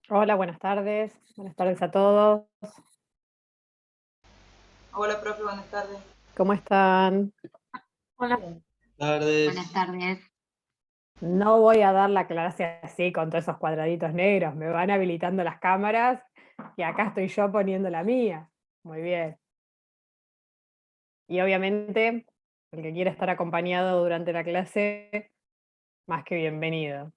Hola, buenas tardes. Buenas tardes a todos. Hola, profe, buenas tardes. ¿Cómo están? Hola, Bien. buenas Tardes. tardes. No voy a dar la clase así con todos esos cuadraditos negros. Me van habilitando las cámaras y acá estoy yo poniendo la mía. Muy bien. Y obviamente, el que quiera estar acompañado durante la clase, más que bienvenido.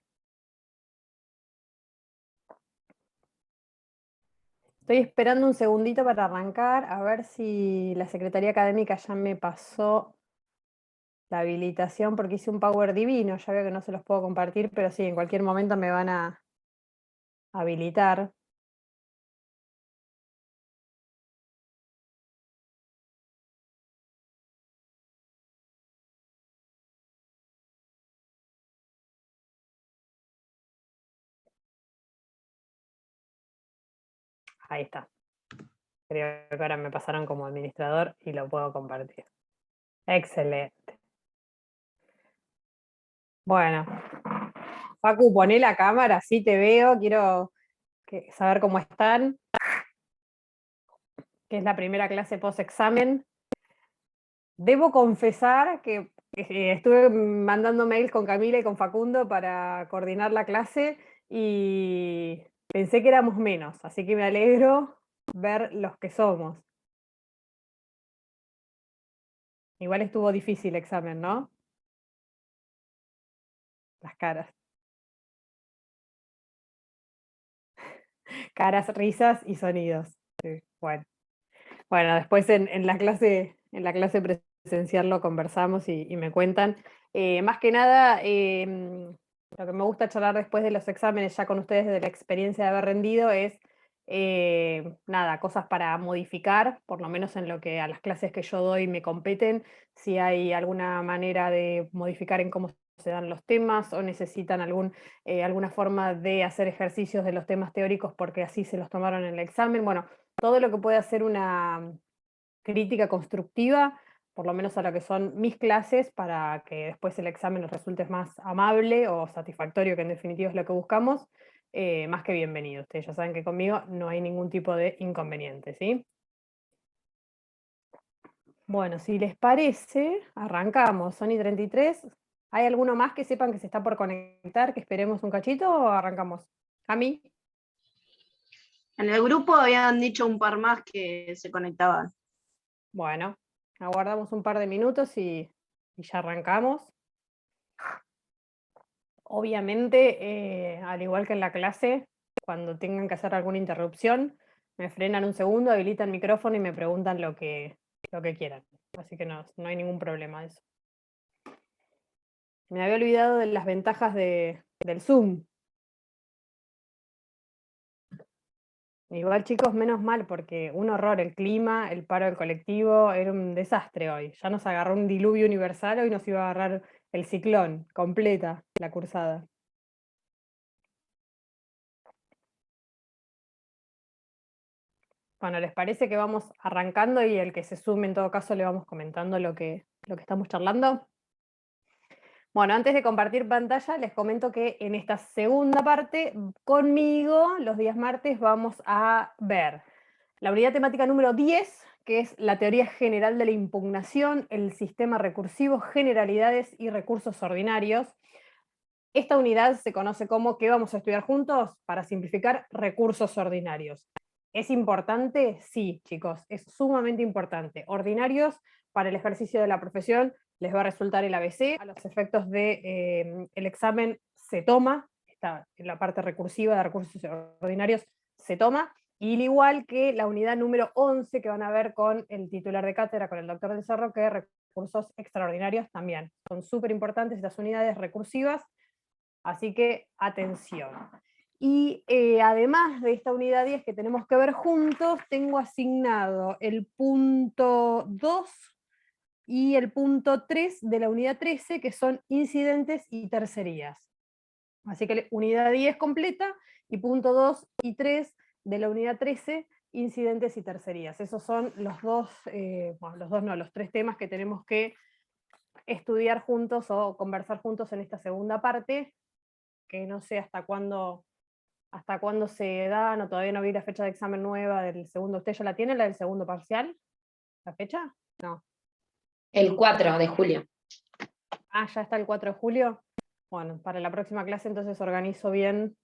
Estoy esperando un segundito para arrancar, a ver si la Secretaría Académica ya me pasó la habilitación porque hice un Power Divino. Ya veo que no se los puedo compartir, pero sí, en cualquier momento me van a habilitar. Ahí está. Creo que ahora me pasaron como administrador y lo puedo compartir. Excelente. Bueno, Facu, poné la cámara, sí te veo, quiero saber cómo están, que es la primera clase post-examen. Debo confesar que estuve mandando mails con Camila y con Facundo para coordinar la clase y pensé que éramos menos, así que me alegro ver los que somos. Igual estuvo difícil el examen, ¿no? Las caras. Caras, risas y sonidos. Sí, bueno. Bueno, después en la clase presencial lo conversamos y me cuentan. Más que nada, lo que me gusta charlar después de los exámenes ya con ustedes de la experiencia de haber rendido es, nada, cosas para modificar, por lo menos en lo que a las clases que yo doy me competen, si hay alguna manera de modificar en cómo se dan los temas o necesitan alguna forma de hacer ejercicios de los temas teóricos porque así se los tomaron en el examen. Bueno, todo lo que puede hacer una crítica constructiva, por lo menos a lo que son mis clases, para que después el examen nos resulte más amable o satisfactorio, que en definitiva es lo que buscamos, más que bienvenido. Ustedes ya saben que conmigo no hay ningún tipo de inconveniente, ¿sí? Bueno, si les parece, arrancamos. Son y 33. ¿Hay alguno más que sepan que se está por conectar, que esperemos un cachito o arrancamos? ¿A mí? En el grupo habían dicho un par más que se conectaban. Bueno, aguardamos un par de minutos y ya arrancamos. Obviamente, al igual que en la clase, cuando tengan que hacer alguna interrupción, me frenan un segundo, habilitan el micrófono y me preguntan lo que quieran. Así que no hay ningún problema de eso. Me había olvidado de las ventajas del Zoom. Igual, chicos, menos mal, porque un horror el clima, el paro del colectivo, era un desastre hoy. Ya nos agarró un diluvio universal, hoy nos iba a agarrar el ciclón, completa la cursada. Bueno, ¿les parece que vamos arrancando y el que se sume en todo caso le vamos comentando lo que estamos charlando? Bueno, antes de compartir pantalla, les comento que en esta segunda parte, conmigo, los días martes, vamos a ver la unidad temática número 10, que es la teoría general de la impugnación, el sistema recursivo, generalidades y recursos ordinarios. Esta unidad se conoce como, ¿qué vamos a estudiar juntos? Para simplificar, recursos ordinarios. ¿Es importante? Sí, chicos, es sumamente importante. Ordinarios para el ejercicio de la profesión les va a resultar el ABC. A los efectos del el examen se toma, está en la parte recursiva de recursos ordinarios se toma, y al igual que la unidad número 11 que van a ver con el titular de cátedra, con el doctor del Cerro, que recursos extraordinarios también. Son súper importantes estas unidades recursivas. Así que atención. Y además de esta unidad 10 que tenemos que ver juntos, tengo asignado el punto 2 y el punto 3 de la unidad 13, que son incidentes y tercerías. Así que unidad 10 completa y punto 2 y 3 de la unidad 13, incidentes y tercerías. Esos son los tres temas que tenemos que estudiar juntos o conversar juntos en esta segunda parte, que no sé hasta cuándo ¿Hasta cuándo se dan? ¿O todavía no vi la fecha de examen nueva del segundo? ¿Usted ya la tiene, la del segundo parcial? ¿La fecha? No. El 4 de julio. Ah, ya está el 4 de julio. Bueno, para la próxima clase entonces organizo bien.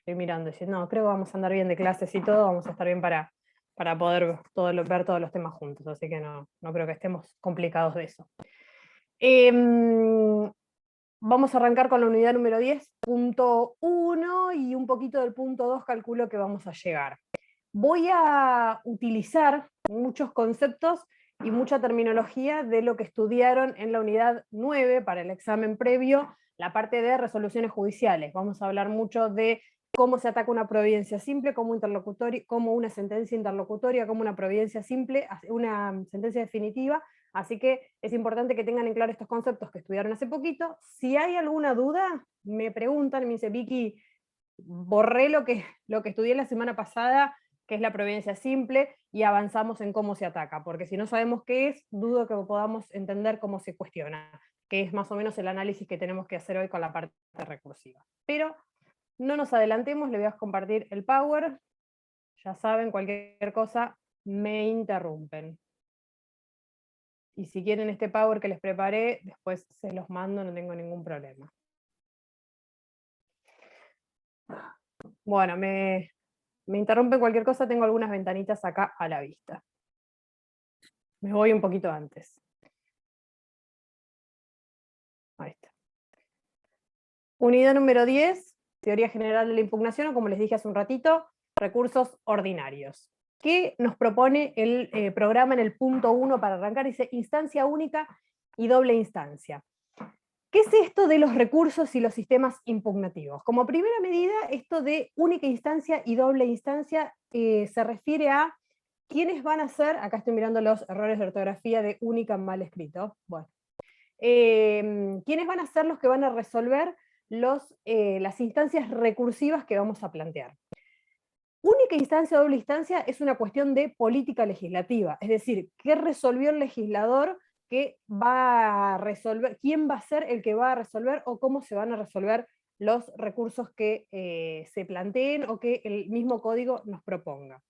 Estoy mirando, diciendo, no, creo que vamos a andar bien de clases y todo, vamos a estar bien para poder ver todos los temas juntos, así que no creo que estemos complicados de eso. Vamos a arrancar con la unidad número 10.1 y un poquito del punto 2 calculo que vamos a llegar. Voy a utilizar muchos conceptos y mucha terminología de lo que estudiaron en la unidad 9 para el examen previo, la parte de resoluciones judiciales. Vamos a hablar mucho de cómo se ataca una providencia simple, como una sentencia interlocutoria, como una providencia simple, una sentencia definitiva. Así que es importante que tengan en claro estos conceptos que estudiaron hace poquito. Si hay alguna duda, me preguntan, me dice, Vicky, borré lo que estudié la semana pasada, que es la providencia simple, y avanzamos en cómo se ataca, porque si no sabemos qué es, dudo que podamos entender cómo se cuestiona, que es más o menos el análisis que tenemos que hacer hoy con la parte recursiva. Pero no nos adelantemos, le voy a compartir el Power. Ya saben, cualquier cosa, me interrumpen. Y si quieren este Power que les preparé, después se los mando, no tengo ningún problema. Bueno, me interrumpen cualquier cosa, tengo algunas ventanitas acá a la vista. Me voy un poquito antes. Ahí está. Unidad número 10, teoría general de la impugnación, o como les dije hace un ratito, recursos ordinarios. ¿Qué nos propone el programa en el punto 1 para arrancar? Dice instancia única y doble instancia. ¿Qué es esto de los recursos y los sistemas impugnativos? Como primera medida, esto de única instancia y doble instancia se refiere a quiénes van a ser, acá estoy mirando los errores de ortografía de única mal escrito, bueno, quiénes van a ser los que van a resolver las instancias recursivas que vamos a plantear. Única instancia o doble instancia es una cuestión de política legislativa, es decir, ¿qué resolvió el legislador? ¿Qué va a resolver? ¿Quién va a ser el que va a resolver o cómo se van a resolver los recursos que se planteen o que el mismo código nos proponga?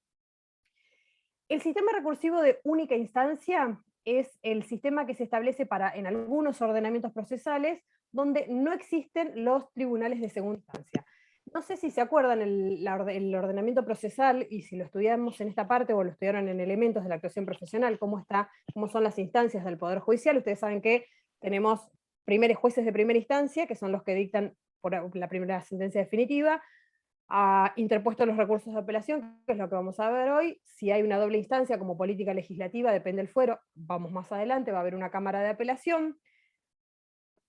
El sistema recursivo de única instancia es el sistema que se establece en algunos ordenamientos procesales donde no existen los tribunales de segunda instancia. No sé si se acuerdan el ordenamiento procesal, y si lo estudiamos en esta parte o lo estudiaron en elementos de la actuación profesional, cómo son las instancias del Poder Judicial. Ustedes saben que tenemos jueces de primera instancia, que son los que dictan por la primera sentencia definitiva, interpuestos los recursos de apelación, que es lo que vamos a ver hoy. Si hay una doble instancia como política legislativa, depende del fuero, vamos más adelante, va a haber una cámara de apelación.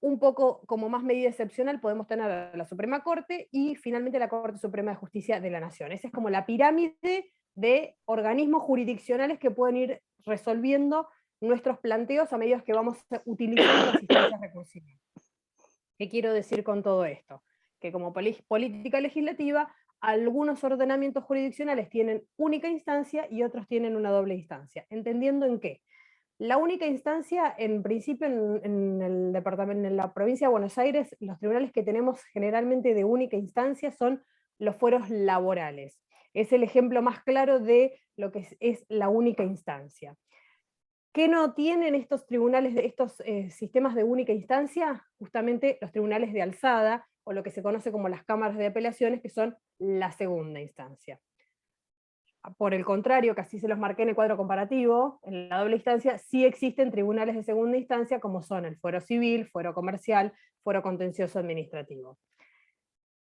Un poco como más medida excepcional podemos tener a la Suprema Corte y finalmente la Corte Suprema de Justicia de la Nación. Esa es como la pirámide de organismos jurisdiccionales que pueden ir resolviendo nuestros planteos a medida que vamos utilizando las instancias recursivas. ¿Qué quiero decir con todo esto? Que como política legislativa, algunos ordenamientos jurisdiccionales tienen única instancia y otros tienen una doble instancia. ¿Entendiendo en qué? La única instancia, en principio, en la provincia de Buenos Aires, los tribunales que tenemos generalmente de única instancia son los fueros laborales. Es el ejemplo más claro de lo que es la única instancia. ¿Qué no tienen estos tribunales, estos sistemas de única instancia? Justamente los tribunales de alzada, o lo que se conoce como las cámaras de apelaciones, que son la segunda instancia. Por el contrario, que así se los marqué en el cuadro comparativo, en la doble instancia sí existen tribunales de segunda instancia, como son el fuero civil, fuero comercial, fuero contencioso administrativo.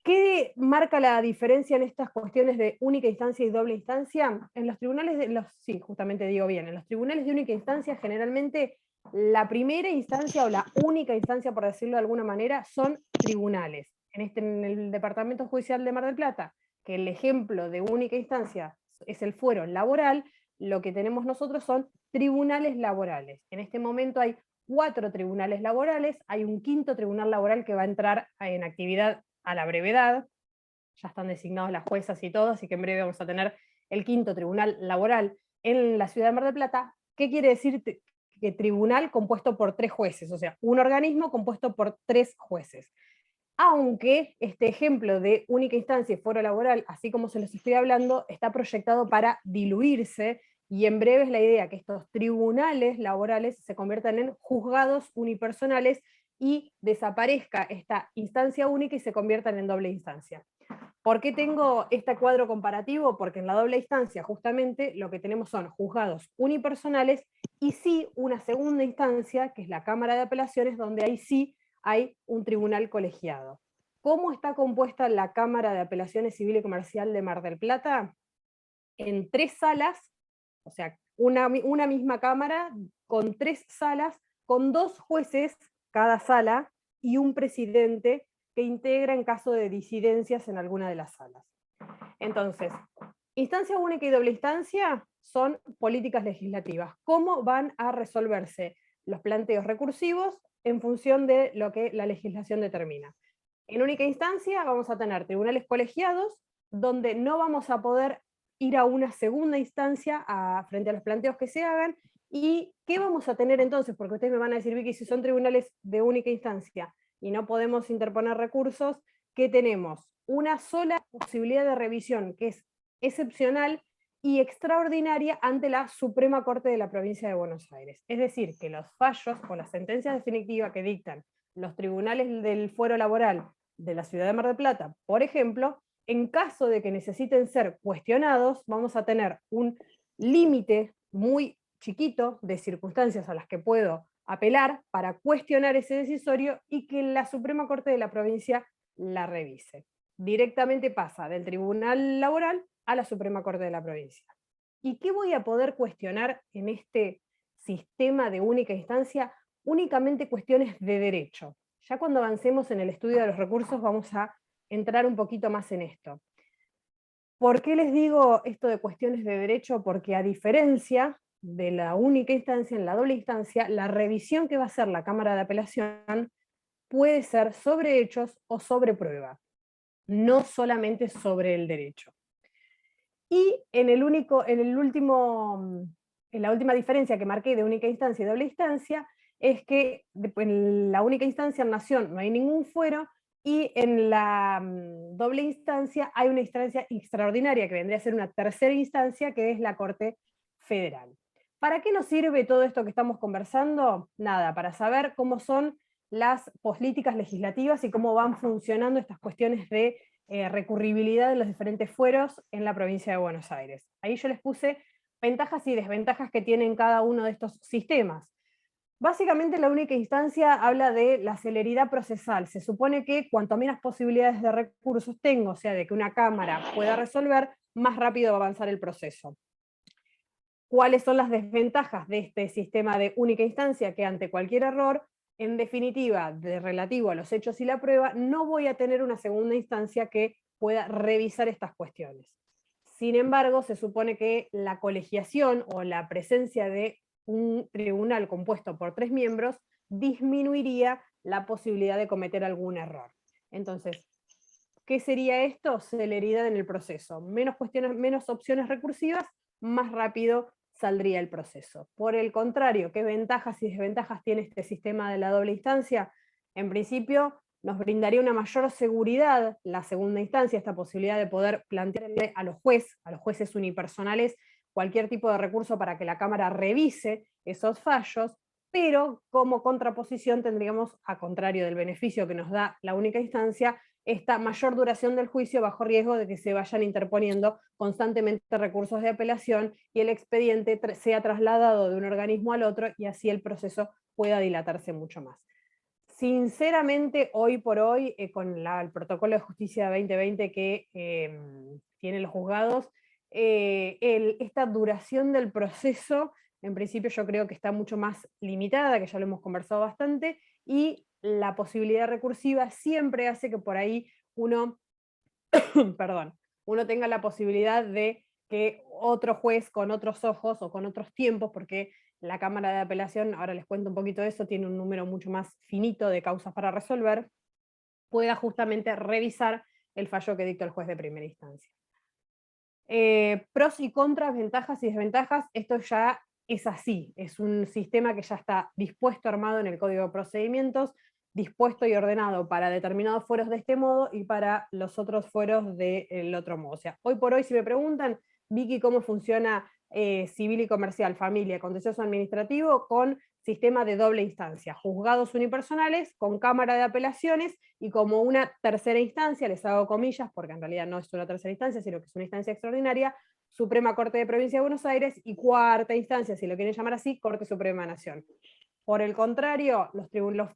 ¿Qué marca la diferencia en estas cuestiones de única instancia y doble instancia? En los tribunales en los tribunales de única instancia generalmente la primera instancia o la única instancia, por decirlo de alguna manera, son tribunales. En el Departamento Judicial de Mar del Plata, que el ejemplo de única instancia es el fuero laboral, lo que tenemos nosotros son tribunales laborales. En este momento hay 4 tribunales laborales, hay un 5º tribunal laboral que va a entrar en actividad a la brevedad, ya están designados las juezas y todo, así que en breve vamos a tener el 5º tribunal laboral en la ciudad de Mar del Plata. ¿Qué quiere decir que tribunal compuesto por 3 jueces? O sea, un organismo compuesto por 3 jueces. aunque este ejemplo de única instancia y foro laboral, así como se los estoy hablando, está proyectado para diluirse, y en breve es la idea que estos tribunales laborales se conviertan en juzgados unipersonales y desaparezca esta instancia única y se conviertan en doble instancia. ¿Por qué tengo este cuadro comparativo? Porque en la doble instancia justamente lo que tenemos son juzgados unipersonales y sí una segunda instancia, que es la Cámara de Apelaciones, donde ahí sí hay un tribunal colegiado. ¿Cómo está compuesta la Cámara de Apelaciones Civil y Comercial de Mar del Plata? En 3 salas, o sea, una misma Cámara con 3 salas, con 2 jueces cada sala y un presidente que integra en caso de disidencias en alguna de las salas. Entonces, instancia única y doble instancia son políticas legislativas. ¿Cómo van a resolverse los planteos recursivos en función de lo que la legislación determina? En única instancia vamos a tener tribunales colegiados donde no vamos a poder ir a una segunda instancia frente a los planteos que se hagan. ¿Y qué vamos a tener entonces? Porque ustedes me van a decir, Vicky, si son tribunales de única instancia y no podemos interponer recursos, ¿qué tenemos? Una sola posibilidad de revisión, que es excepcional y extraordinaria ante la Suprema Corte de la Provincia de Buenos Aires. Es decir, que los fallos o las sentencias definitivas que dictan los tribunales del fuero laboral de la ciudad de Mar del Plata, por ejemplo, en caso de que necesiten ser cuestionados, vamos a tener un límite muy chiquito de circunstancias a las que puedo apelar para cuestionar ese decisorio y que la Suprema Corte de la provincia la revise. Directamente pasa del Tribunal Laboral a la Suprema Corte de la provincia. ¿Y qué voy a poder cuestionar en este sistema de única instancia? Únicamente cuestiones de derecho. Ya cuando avancemos en el estudio de los recursos vamos a entrar un poquito más en esto. ¿Por qué les digo esto de cuestiones de derecho? Porque a diferencia de la única instancia, en la doble instancia, la revisión que va a hacer la Cámara de Apelación puede ser sobre hechos o sobre prueba, no solamente sobre el derecho. Y en la última diferencia que marqué de única instancia y doble instancia, es que en la única instancia en Nación no hay ningún fuero, y en la doble instancia hay una instancia extraordinaria que vendría a ser una tercera instancia, que es la Corte Federal. ¿Para qué nos sirve todo esto que estamos conversando? Nada, para saber cómo son las políticas legislativas y cómo van funcionando estas cuestiones de recurribilidad de los diferentes fueros en la provincia de Buenos Aires. Ahí yo les puse ventajas y desventajas que tienen cada uno de estos sistemas. Básicamente la única instancia habla de la celeridad procesal. Se supone que cuanto menos posibilidades de recursos tengo, o sea, de que una Cámara pueda resolver, más rápido va a avanzar el proceso. ¿Cuáles son las desventajas de este sistema de única instancia? Que ante cualquier error, en definitiva, relativo a los hechos y la prueba, no voy a tener una segunda instancia que pueda revisar estas cuestiones. Sin embargo, se supone que la colegiación o la presencia de un tribunal compuesto por 3 miembros disminuiría la posibilidad de cometer algún error. Entonces, ¿qué sería esto? Celeridad en el proceso. Menos opciones recursivas, más rápido saldría el proceso. Por el contrario, ¿qué ventajas y desventajas tiene este sistema de la doble instancia? En principio, nos brindaría una mayor seguridad la segunda instancia, esta posibilidad de poder plantearle a los jueces unipersonales, cualquier tipo de recurso para que la Cámara revise esos fallos, pero como contraposición tendríamos, a contrario del beneficio que nos da la única instancia, esta mayor duración del juicio bajo riesgo de que se vayan interponiendo constantemente recursos de apelación y el expediente sea trasladado de un organismo al otro y así el proceso pueda dilatarse mucho más. Sinceramente, hoy por hoy, con el protocolo de justicia 2020 que tienen los juzgados, esta duración del proceso, en principio yo creo que está mucho más limitada, que ya lo hemos conversado bastante, y la posibilidad recursiva siempre hace que por ahí uno, perdón, uno tenga la posibilidad de que otro juez con otros ojos o con otros tiempos, porque la Cámara de Apelación, ahora les cuento un poquito de eso, tiene un número mucho más finito de causas para resolver, pueda justamente revisar el fallo que dicta el juez de primera instancia. Pros y contras, ventajas y desventajas, esto ya es así, es un sistema que ya está dispuesto, armado en el Código de Procedimientos, dispuesto y ordenado para determinados fueros de este modo y para los otros fueros del otro modo. O sea, hoy por hoy, si me preguntan, Vicky, ¿cómo funciona civil y comercial, familia, contencioso administrativo, con sistema de doble instancia, juzgados unipersonales, con cámara de apelaciones, y como una tercera instancia, les hago comillas, porque en realidad no es una tercera instancia, sino que es una instancia extraordinaria, Suprema Corte de Provincia de Buenos Aires, y cuarta instancia, si lo quieren llamar así, Corte Suprema de Nación. Por el contrario, los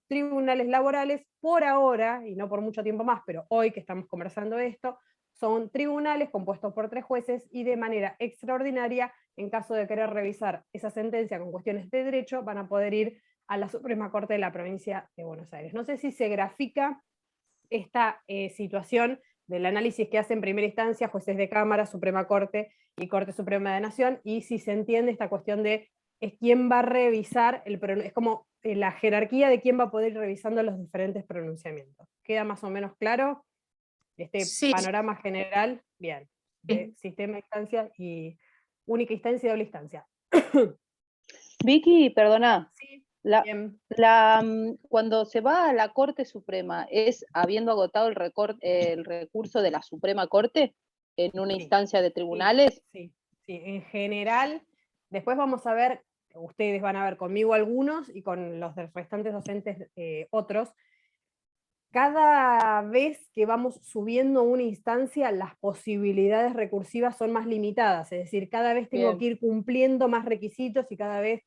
tribunales laborales, por ahora, y no por mucho tiempo más, pero hoy que estamos conversando esto, son tribunales compuestos por 3 jueces, y de manera extraordinaria, en caso de querer revisar esa sentencia con cuestiones de derecho, van a poder ir a la Suprema Corte de la Provincia de Buenos Aires. No sé si se grafica esta situación del análisis que hace en primera instancia jueces de Cámara, Suprema Corte y Corte Suprema de Nación, y si se entiende esta cuestión de quién va a revisar, es como la jerarquía de quién va a poder ir revisando los diferentes pronunciamientos. ¿Queda más o menos claro este Sí, panorama general? Bien, de sistema de instancia y única instancia y doble instancia. Vicky, perdona, Sí, la, bien. cuando se va a la Corte Suprema, ¿es habiendo agotado el recurso de la Suprema Corte en una Sí. instancia de tribunales? Sí, sí, en general, después vamos a ver, ustedes van a ver conmigo algunos y con los restantes docentes otros. Cada vez que vamos subiendo una instancia, las posibilidades recursivas son más limitadas, es decir, cada vez tengo Bien. que ir cumpliendo más requisitos y cada vez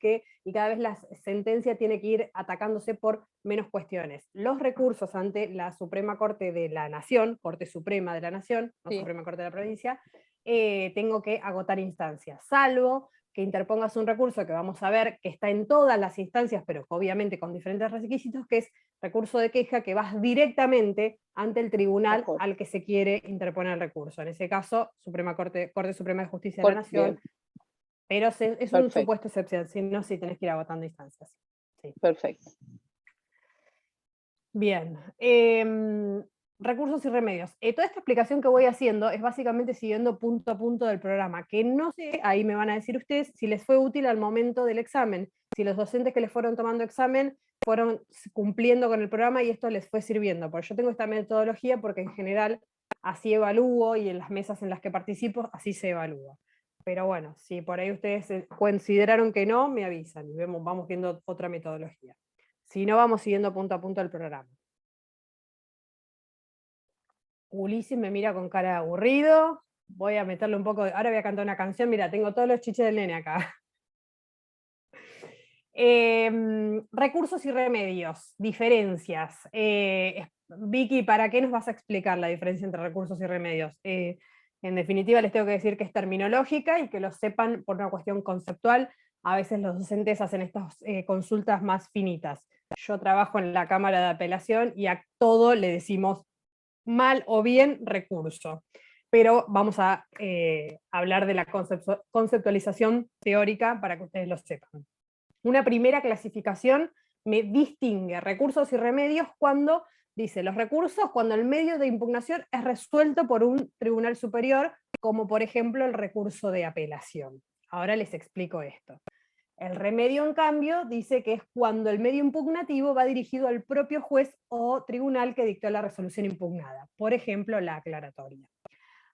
la sentencia tiene que ir atacándose por menos cuestiones. Los recursos ante la Suprema Corte de la Nación, Corte Suprema de la Nación, no Sí. Suprema Corte de la Provincia, tengo que agotar instancias, salvo que interpongas un recurso que vamos a ver que está en todas las instancias, pero obviamente con diferentes requisitos, que es recurso de queja, que vas directamente ante el tribunal al que se quiere interponer el recurso. En ese caso, Corte Suprema de Justicia de la Nación, Bien. pero es un Perfecto. supuesto excepción, si no, si tenés que ir agotando instancias. Sí. Perfecto. Bien. Recursos y remedios. Toda esta explicación que voy haciendo es básicamente siguiendo punto a punto del programa, que no sé, ahí me van a decir ustedes, si les fue útil al momento del examen, si los docentes que les fueron tomando examen fueron cumpliendo con el programa y esto les fue sirviendo, porque yo tengo esta metodología porque en general así evalúo y en las mesas en las que participo así se evalúa. Pero bueno, si por ahí ustedes consideraron que no, me avisan y vamos viendo otra metodología. Si no, vamos siguiendo punto a punto el programa. Ulises me mira con cara de aburrido. Voy a meterle un poco ahora voy a cantar una canción. Mira, tengo todos los chiches del nene acá. Recursos y remedios, diferencias. Vicky, ¿para qué nos vas a explicar la diferencia entre recursos y remedios? En definitiva, les tengo que decir que es terminológica y que lo sepan por una cuestión conceptual. A veces los docentes hacen estas consultas más finitas. Yo trabajo en la Cámara de Apelación y a todo le decimos mal o bien recurso. Pero vamos a hablar de la conceptualización teórica para que ustedes lo sepan. Una primera clasificación me distingue recursos y remedios cuando dice los recursos cuando el medio de impugnación es resuelto por un tribunal superior, como por ejemplo el recurso de apelación. Ahora les explico esto. El remedio, en cambio, dice que es cuando el medio impugnativo va dirigido al propio juez o tribunal que dictó la resolución impugnada, por ejemplo, la aclaratoria.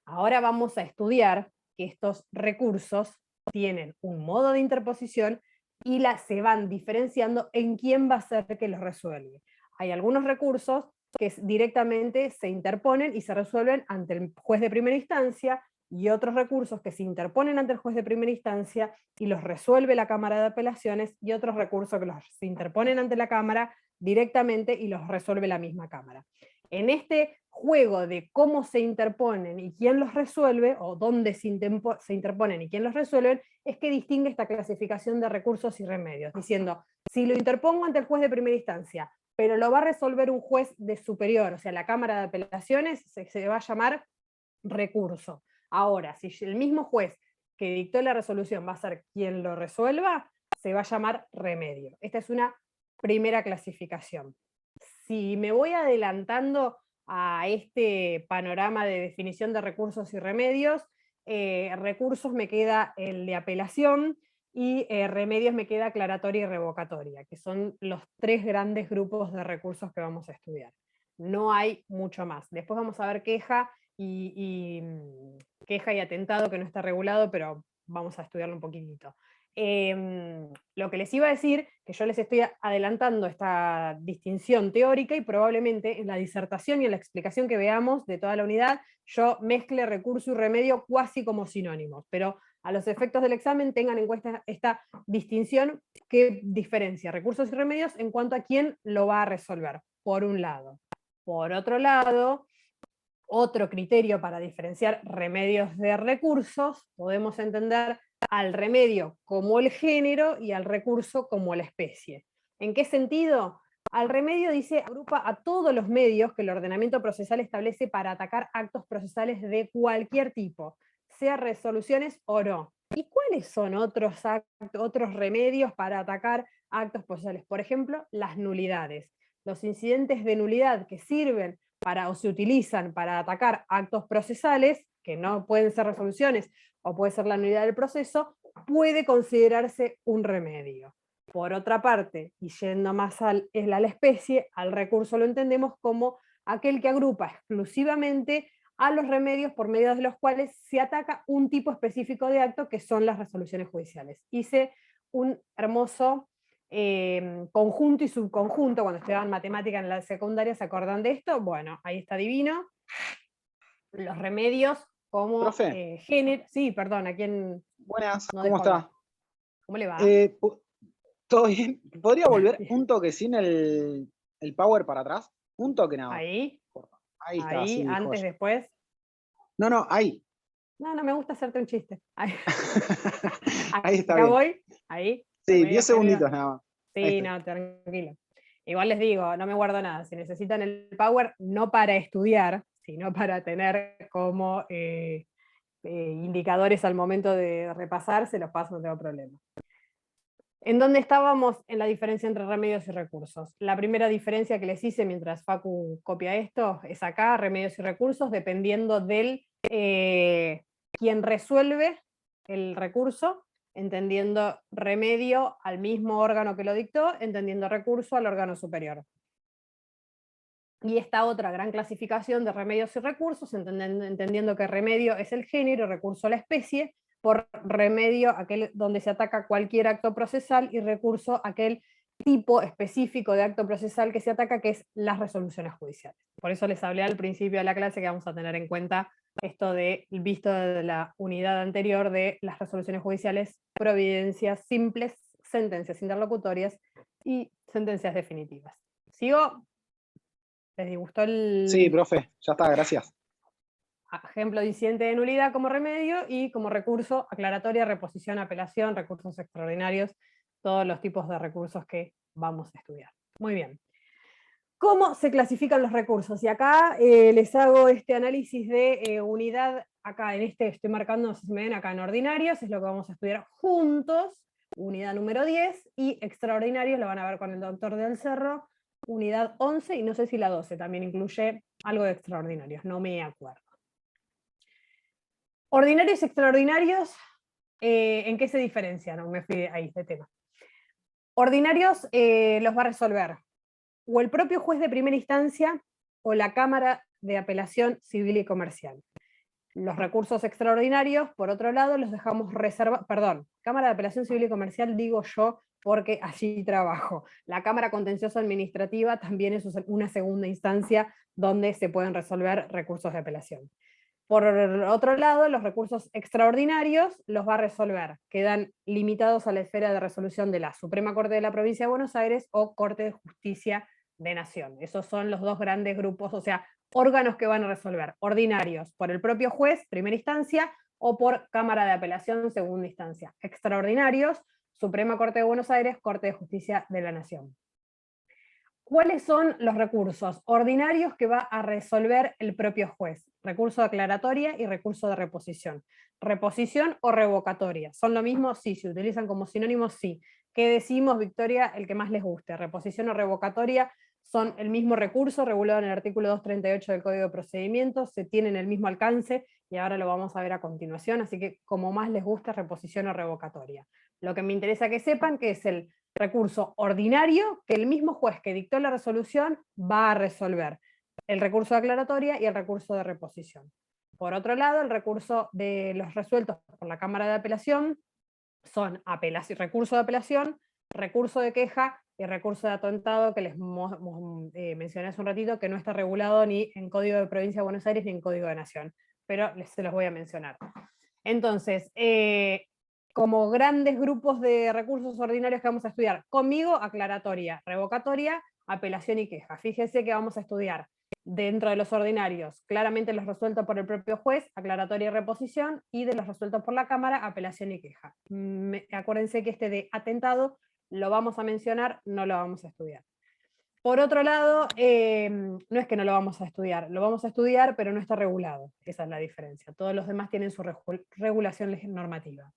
Ahora vamos a estudiar que estos recursos tienen un modo de interposición y se van diferenciando en quién va a ser que los resuelve. Hay algunos recursos que directamente se interponen y se resuelven ante el juez de primera instancia, y otros recursos que se interponen ante el juez de primera instancia y los resuelve la Cámara de Apelaciones, y otros recursos que se interponen ante la Cámara directamente y los resuelve la misma Cámara. En este juego de cómo se interponen y quién los resuelve, o dónde se interponen y quién los resuelven, es que distingue esta clasificación de recursos y remedios, diciendo, si lo interpongo ante el juez de primera instancia, pero lo va a resolver un juez de superior, o sea, la Cámara de Apelaciones, se va a llamar recurso. Ahora, si el mismo juez que dictó la resolución va a ser quien lo resuelva, se va a llamar remedio. Esta es una primera clasificación. Si me voy adelantando a este panorama de definición de recursos y remedios, recursos me queda el de apelación, y remedios me queda aclaratoria y revocatoria, que son los 3 grandes grupos de recursos que vamos a estudiar. No hay mucho más. Después vamos a ver queja queja y atentado, que no está regulado, pero vamos a estudiarlo un poquitito. Lo que les iba a decir, que yo les estoy adelantando esta distinción teórica y probablemente en la disertación y en la explicación que veamos de toda la unidad, yo mezcle recurso y remedio cuasi como sinónimos, pero a los efectos del examen tengan en cuenta esta distinción que diferencia recursos y remedios en cuanto a quién lo va a resolver, por un lado. Por otro lado, otro criterio para diferenciar remedios de recursos, podemos entender al remedio como el género y al recurso como la especie. ¿En qué sentido? Al remedio dice, agrupa a todos los medios que el ordenamiento procesal establece para atacar actos procesales de cualquier tipo, sea resoluciones o no. ¿Y cuáles son otros remedios para atacar actos procesales? Por ejemplo, las nulidades. Los incidentes de nulidad que sirven o se utilizan para atacar actos procesales, que no pueden ser resoluciones o puede ser la nulidad del proceso, puede considerarse un remedio. Por otra parte, y yendo más a la especie, al recurso lo entendemos como aquel que agrupa exclusivamente a los remedios por medio de los cuales se ataca un tipo específico de acto, que son las resoluciones judiciales. Hice un hermoso conjunto y subconjunto, cuando estudiaban matemática en la secundaria, ¿se acuerdan de esto? Bueno, ahí está divino. Los remedios como Profe. género. Sí, perdón, ¿a quién? Buenas, No ¿cómo dejó hablar? está? ¿Cómo le va? ¿Todo bien? ¿Podría volver un toque sin el power para atrás? Un toque nada más. Ahí, Ahí está, ahí, sí, antes, joya. después. No, ahí. No me gusta hacerte un chiste. Ahí, Ahí está acá bien. voy, ahí. Sí, remedio 10 género. segunditos nada más. Ahí Sí, estoy. no, tranquilo. Igual les digo, no me guardo nada. Si necesitan el power, no para estudiar, sino para tener como indicadores al momento de repasar, se los paso, no tengo problema. ¿En dónde estábamos en la diferencia entre remedios y recursos? La primera diferencia que les hice mientras Facu copia esto es acá, remedios y recursos, dependiendo del quien resuelve el recurso, entendiendo remedio al mismo órgano que lo dictó, entendiendo recurso al órgano superior. Y esta otra gran clasificación de remedios y recursos, entendiendo que remedio es el género, recurso la especie, por remedio aquel donde se ataca cualquier acto procesal y recurso aquel tipo específico de acto procesal que se ataca, que es las resoluciones judiciales. Por eso les hablé al principio de la clase que vamos a tener en cuenta esto de, visto de la unidad anterior, de las resoluciones judiciales, providencias simples, sentencias interlocutorias y sentencias definitivas. ¿Sigo? ¿Les disgustó Sí, profe, ya está, gracias. ejemplo de incidente de nulidad como remedio y como recurso, aclaratoria, reposición, apelación, recursos extraordinarios, todos los tipos de recursos que vamos a estudiar? Muy bien. ¿Cómo se clasifican los recursos? Y acá les hago este análisis de unidad, acá en este estoy marcando, no sé si me ven acá en ordinarios, es lo que vamos a estudiar juntos, unidad número 10, y extraordinarios lo van a ver con el doctor del Cerro, unidad 11, y no sé si la 12 también incluye algo de extraordinarios, no me acuerdo. Ordinarios y extraordinarios, ¿en qué se diferencian? No, me fui ahí de tema. Ordinarios los va a resolver o el propio juez de primera instancia o la Cámara de Apelación Civil y Comercial. Los recursos extraordinarios, por otro lado, los dejamos reservados, perdón, Cámara de Apelación Civil y Comercial digo yo porque allí trabajo. La Cámara Contencioso Administrativa también es una segunda instancia donde se pueden resolver recursos de apelación. Por otro lado, los recursos extraordinarios los va a resolver, quedan limitados a la esfera de resolución de la Suprema Corte de la Provincia de Buenos Aires o Corte de Justicia de Nación. Esos son los dos grandes grupos, o sea, órganos que van a resolver. Ordinarios, por el propio juez, primera instancia, o por Cámara de Apelación, segunda instancia. Extraordinarios, Suprema Corte de Buenos Aires, Corte de Justicia de la Nación. ¿Cuáles son los recursos ordinarios que va a resolver el propio juez? Recurso de aclaratoria y recurso de reposición. ¿Reposición o revocatoria? ¿Son lo mismo? Sí. ¿Se utilizan como sinónimos? Sí. ¿Qué decimos, Victoria? El que más les guste. ¿Reposición o revocatoria? Son el mismo recurso regulado en el artículo 238 del Código de Procedimientos, se tienen el mismo alcance y ahora lo vamos a ver a continuación, así que como más les guste, reposición o revocatoria. Lo que me interesa que sepan que es el recurso ordinario que el mismo juez que dictó la resolución va a resolver. El recurso de aclaratoria y el recurso de reposición. Por otro lado, el recurso de los resueltos por la Cámara de Apelación son recurso de apelación, recurso de queja y recurso de atentado, que les mencioné hace un ratito, que no está regulado ni en Código de Provincia de Buenos Aires ni en Código de Nación, pero se los voy a mencionar. Entonces, como grandes grupos de recursos ordinarios que vamos a estudiar, conmigo, aclaratoria, revocatoria, apelación y queja. Fíjense que vamos a estudiar dentro de los ordinarios, claramente los resueltos por el propio juez, aclaratoria y reposición, y de los resueltos por la Cámara, apelación y queja. Acuérdense que este de atentado lo vamos a mencionar, no lo vamos a estudiar. Por otro lado, no es que no lo vamos a estudiar, pero no está regulado, esa es la diferencia. Todos los demás tienen su regulación normativa.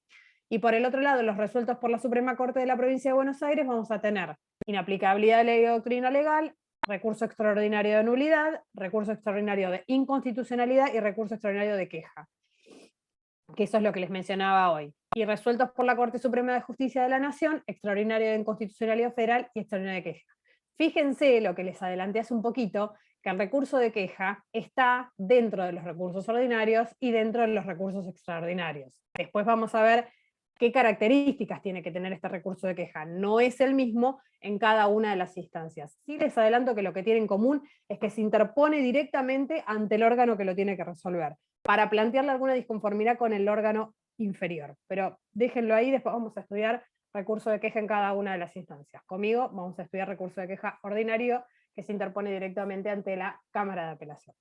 Y por el otro lado, los resueltos por la Suprema Corte de la Provincia de Buenos Aires, vamos a tener inaplicabilidad de ley o doctrina legal, recurso extraordinario de nulidad, recurso extraordinario de inconstitucionalidad y recurso extraordinario de queja. Que eso es lo que les mencionaba hoy. Y resueltos por la Corte Suprema de Justicia de la Nación, extraordinario de inconstitucionalidad federal y extraordinario de queja. Fíjense lo que les adelanté hace un poquito, que el recurso de queja está dentro de los recursos ordinarios y dentro de los recursos extraordinarios. Después vamos a ver qué características tiene que tener este recurso de queja. No es el mismo en cada una de las instancias. Sí les adelanto que lo que tiene en común es que se interpone directamente ante el órgano que lo tiene que resolver, para plantearle alguna disconformidad con el órgano inferior. Pero déjenlo ahí, después vamos a estudiar recurso de queja en cada una de las instancias. Conmigo vamos a estudiar recurso de queja ordinario que se interpone directamente ante la Cámara de Apelación.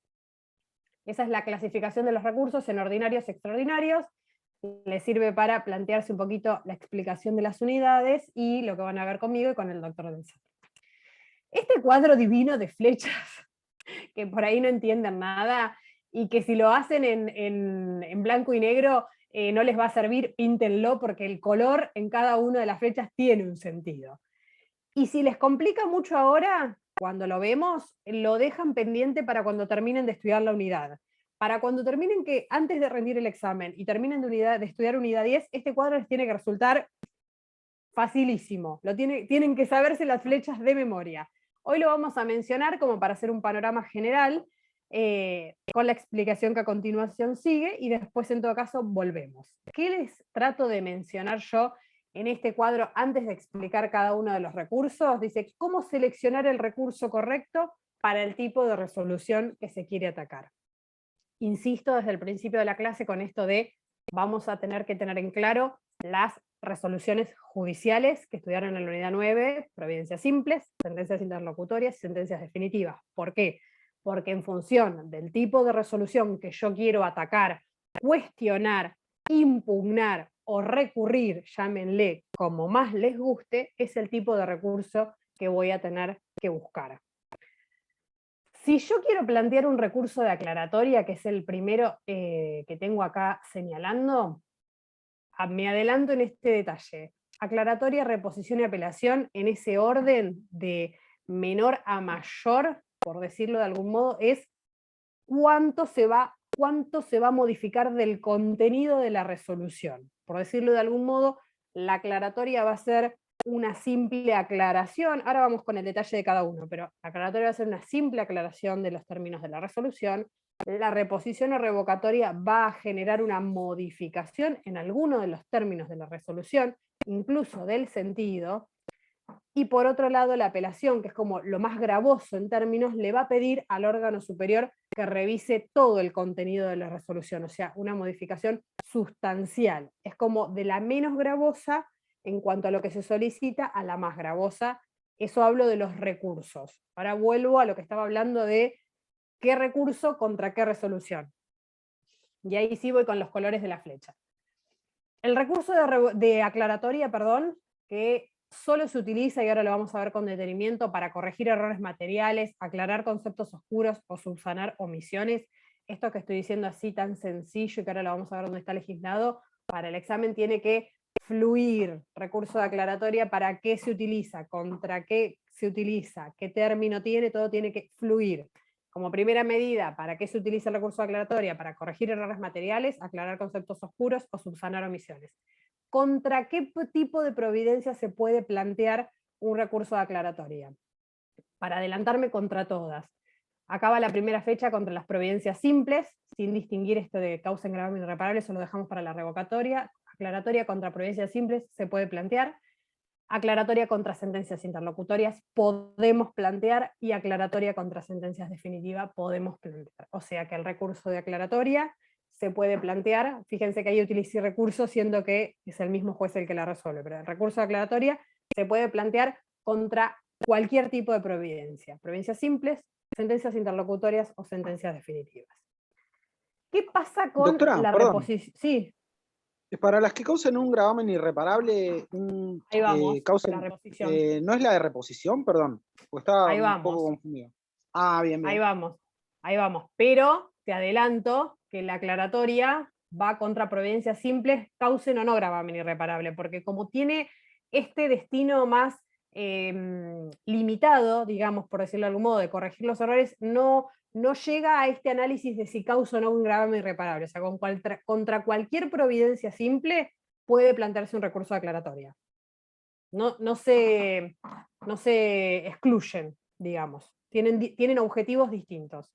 Esa es la clasificación de los recursos en ordinarios y extraordinarios. Les sirve para plantearse un poquito la explicación de las unidades y lo que van a ver conmigo y con el doctor Del Cerro. Este cuadro divino de flechas, que por ahí no entienden nada, y que si lo hacen en blanco y negro no les va a servir, píntenlo, porque el color en cada una de las flechas tiene un sentido. Y si les complica mucho ahora, cuando lo vemos, lo dejan pendiente para cuando terminen de estudiar la unidad. Para cuando terminen, que antes de rendir el examen y terminen de estudiar unidad 10, este cuadro les tiene que resultar facilísimo. Tienen que saberse las flechas de memoria. Hoy lo vamos a mencionar como para hacer un panorama general, con la explicación que a continuación sigue, y después en todo caso volvemos. ¿Qué les trato de mencionar yo en este cuadro antes de explicar cada uno de los recursos? Dice, ¿cómo seleccionar el recurso correcto para el tipo de resolución que se quiere atacar? Insisto desde el principio de la clase con esto de vamos a tener que tener en claro las resoluciones judiciales que estudiaron en la unidad 9, providencias simples, sentencias interlocutorias y sentencias definitivas. ¿Por qué? Porque en función del tipo de resolución que yo quiero atacar, cuestionar, impugnar o recurrir, llámenle como más les guste, es el tipo de recurso que voy a tener que buscar. Si yo quiero plantear un recurso de aclaratoria, que es el primero que tengo acá señalando, me adelanto en este detalle. Aclaratoria, reposición y apelación, en ese orden de menor a mayor, por decirlo de algún modo, es cuánto se va a modificar del contenido de la resolución. Por decirlo de algún modo, la aclaratoria va a ser una simple aclaración, ahora vamos con el detalle de cada uno, pero la aclaratoria va a ser una simple aclaración de los términos de la resolución. La reposición o revocatoria va a generar una modificación en alguno de los términos de la resolución, incluso del sentido. Y por otro lado, la apelación, que es como lo más gravoso en términos, le va a pedir al órgano superior que revise todo el contenido de la resolución, o sea, una modificación sustancial. Es como de la menos gravosa en cuanto a lo que se solicita a la más gravosa. Eso hablo de los recursos. Ahora vuelvo a lo que estaba hablando de qué recurso contra qué resolución. Y ahí sí voy con los colores de la flecha. El recurso de aclaratoria, que solo se utiliza, y ahora lo vamos a ver con detenimiento, para corregir errores materiales, aclarar conceptos oscuros o subsanar omisiones. Esto que estoy diciendo así tan sencillo, y que ahora lo vamos a ver dónde está legislado, para el examen tiene que fluir. Recurso de aclaratoria, ¿para qué se utiliza? ¿Contra qué se utiliza? ¿Qué término tiene? Todo tiene que fluir. Como primera medida, ¿para qué se utiliza el recurso de aclaratoria? Para corregir errores materiales, aclarar conceptos oscuros o subsanar omisiones. ¿contra qué tipo de providencia se puede plantear un recurso de aclaratoria? Para adelantarme, contra todas. Acaba la primera fecha contra las providencias simples, sin distinguir esto de causa en gravamen irreparable, eso lo dejamos para la revocatoria. Aclaratoria contra providencias simples se puede plantear. Aclaratoria contra sentencias interlocutorias podemos plantear, y aclaratoria contra sentencias definitivas podemos plantear. O sea que el recurso de aclaratoria se puede plantear, fíjense que ahí utilicé recurso siendo que es el mismo juez el que la resuelve, pero el recurso de aclaratoria se puede plantear contra cualquier tipo de providencias simples, sentencias interlocutorias o sentencias definitivas. ¿Qué pasa con Doctora, la perdón. reposición? Sí, Para las que causen un gravamen irreparable, ahí vamos, causen, la reposición. ¿no es la de reposición? Perdón, porque estaba Ahí un poco vamos. confundido. Ah, bien, bien. Ahí vamos. Pero te adelanto que la aclaratoria va contra providencias simples, causen o no gravamen irreparable, porque como tiene este destino más limitado, digamos, por decirlo de algún modo, de corregir los errores, no llega a este análisis de si causa o no un gravamen irreparable. O sea, contra cualquier providencia simple puede plantearse un recurso de aclaratoria. No se excluyen, digamos. Tienen objetivos distintos.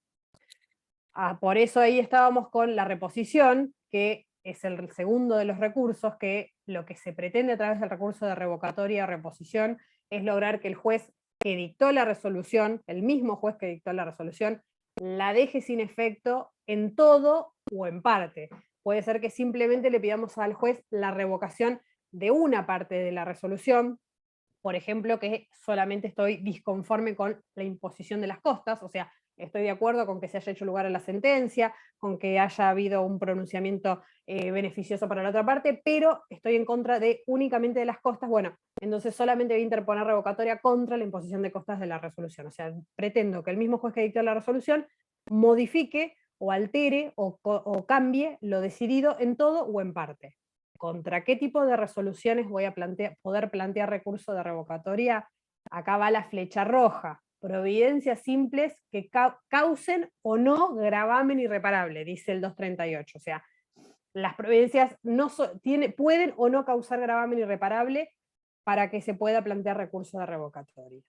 Por eso ahí estábamos con la reposición, que es el segundo de los recursos, que lo que se pretende a través del recurso de revocatoria o reposición es lograr que el juez que dictó la resolución, el mismo juez que dictó la resolución, la deje sin efecto en todo o en parte. Puede ser que simplemente le pidamos al juez la revocación de una parte de la resolución, por ejemplo, que solamente estoy disconforme con la imposición de las costas, o sea, estoy de acuerdo con que se haya hecho lugar a la sentencia, con que haya habido un pronunciamiento beneficioso para la otra parte, pero estoy en contra únicamente de las costas. Bueno, entonces solamente voy a interponer revocatoria contra la imposición de costas de la resolución. O sea, pretendo que el mismo juez que dictó la resolución modifique o altere o cambie lo decidido en todo o en parte. ¿Contra qué tipo de resoluciones voy a poder plantear recurso de revocatoria? Acá va la flecha roja. Providencias simples que causen o no gravamen irreparable, dice el 238. O sea, las providencias pueden o no causar gravamen irreparable para que se pueda plantear recurso de revocatoria.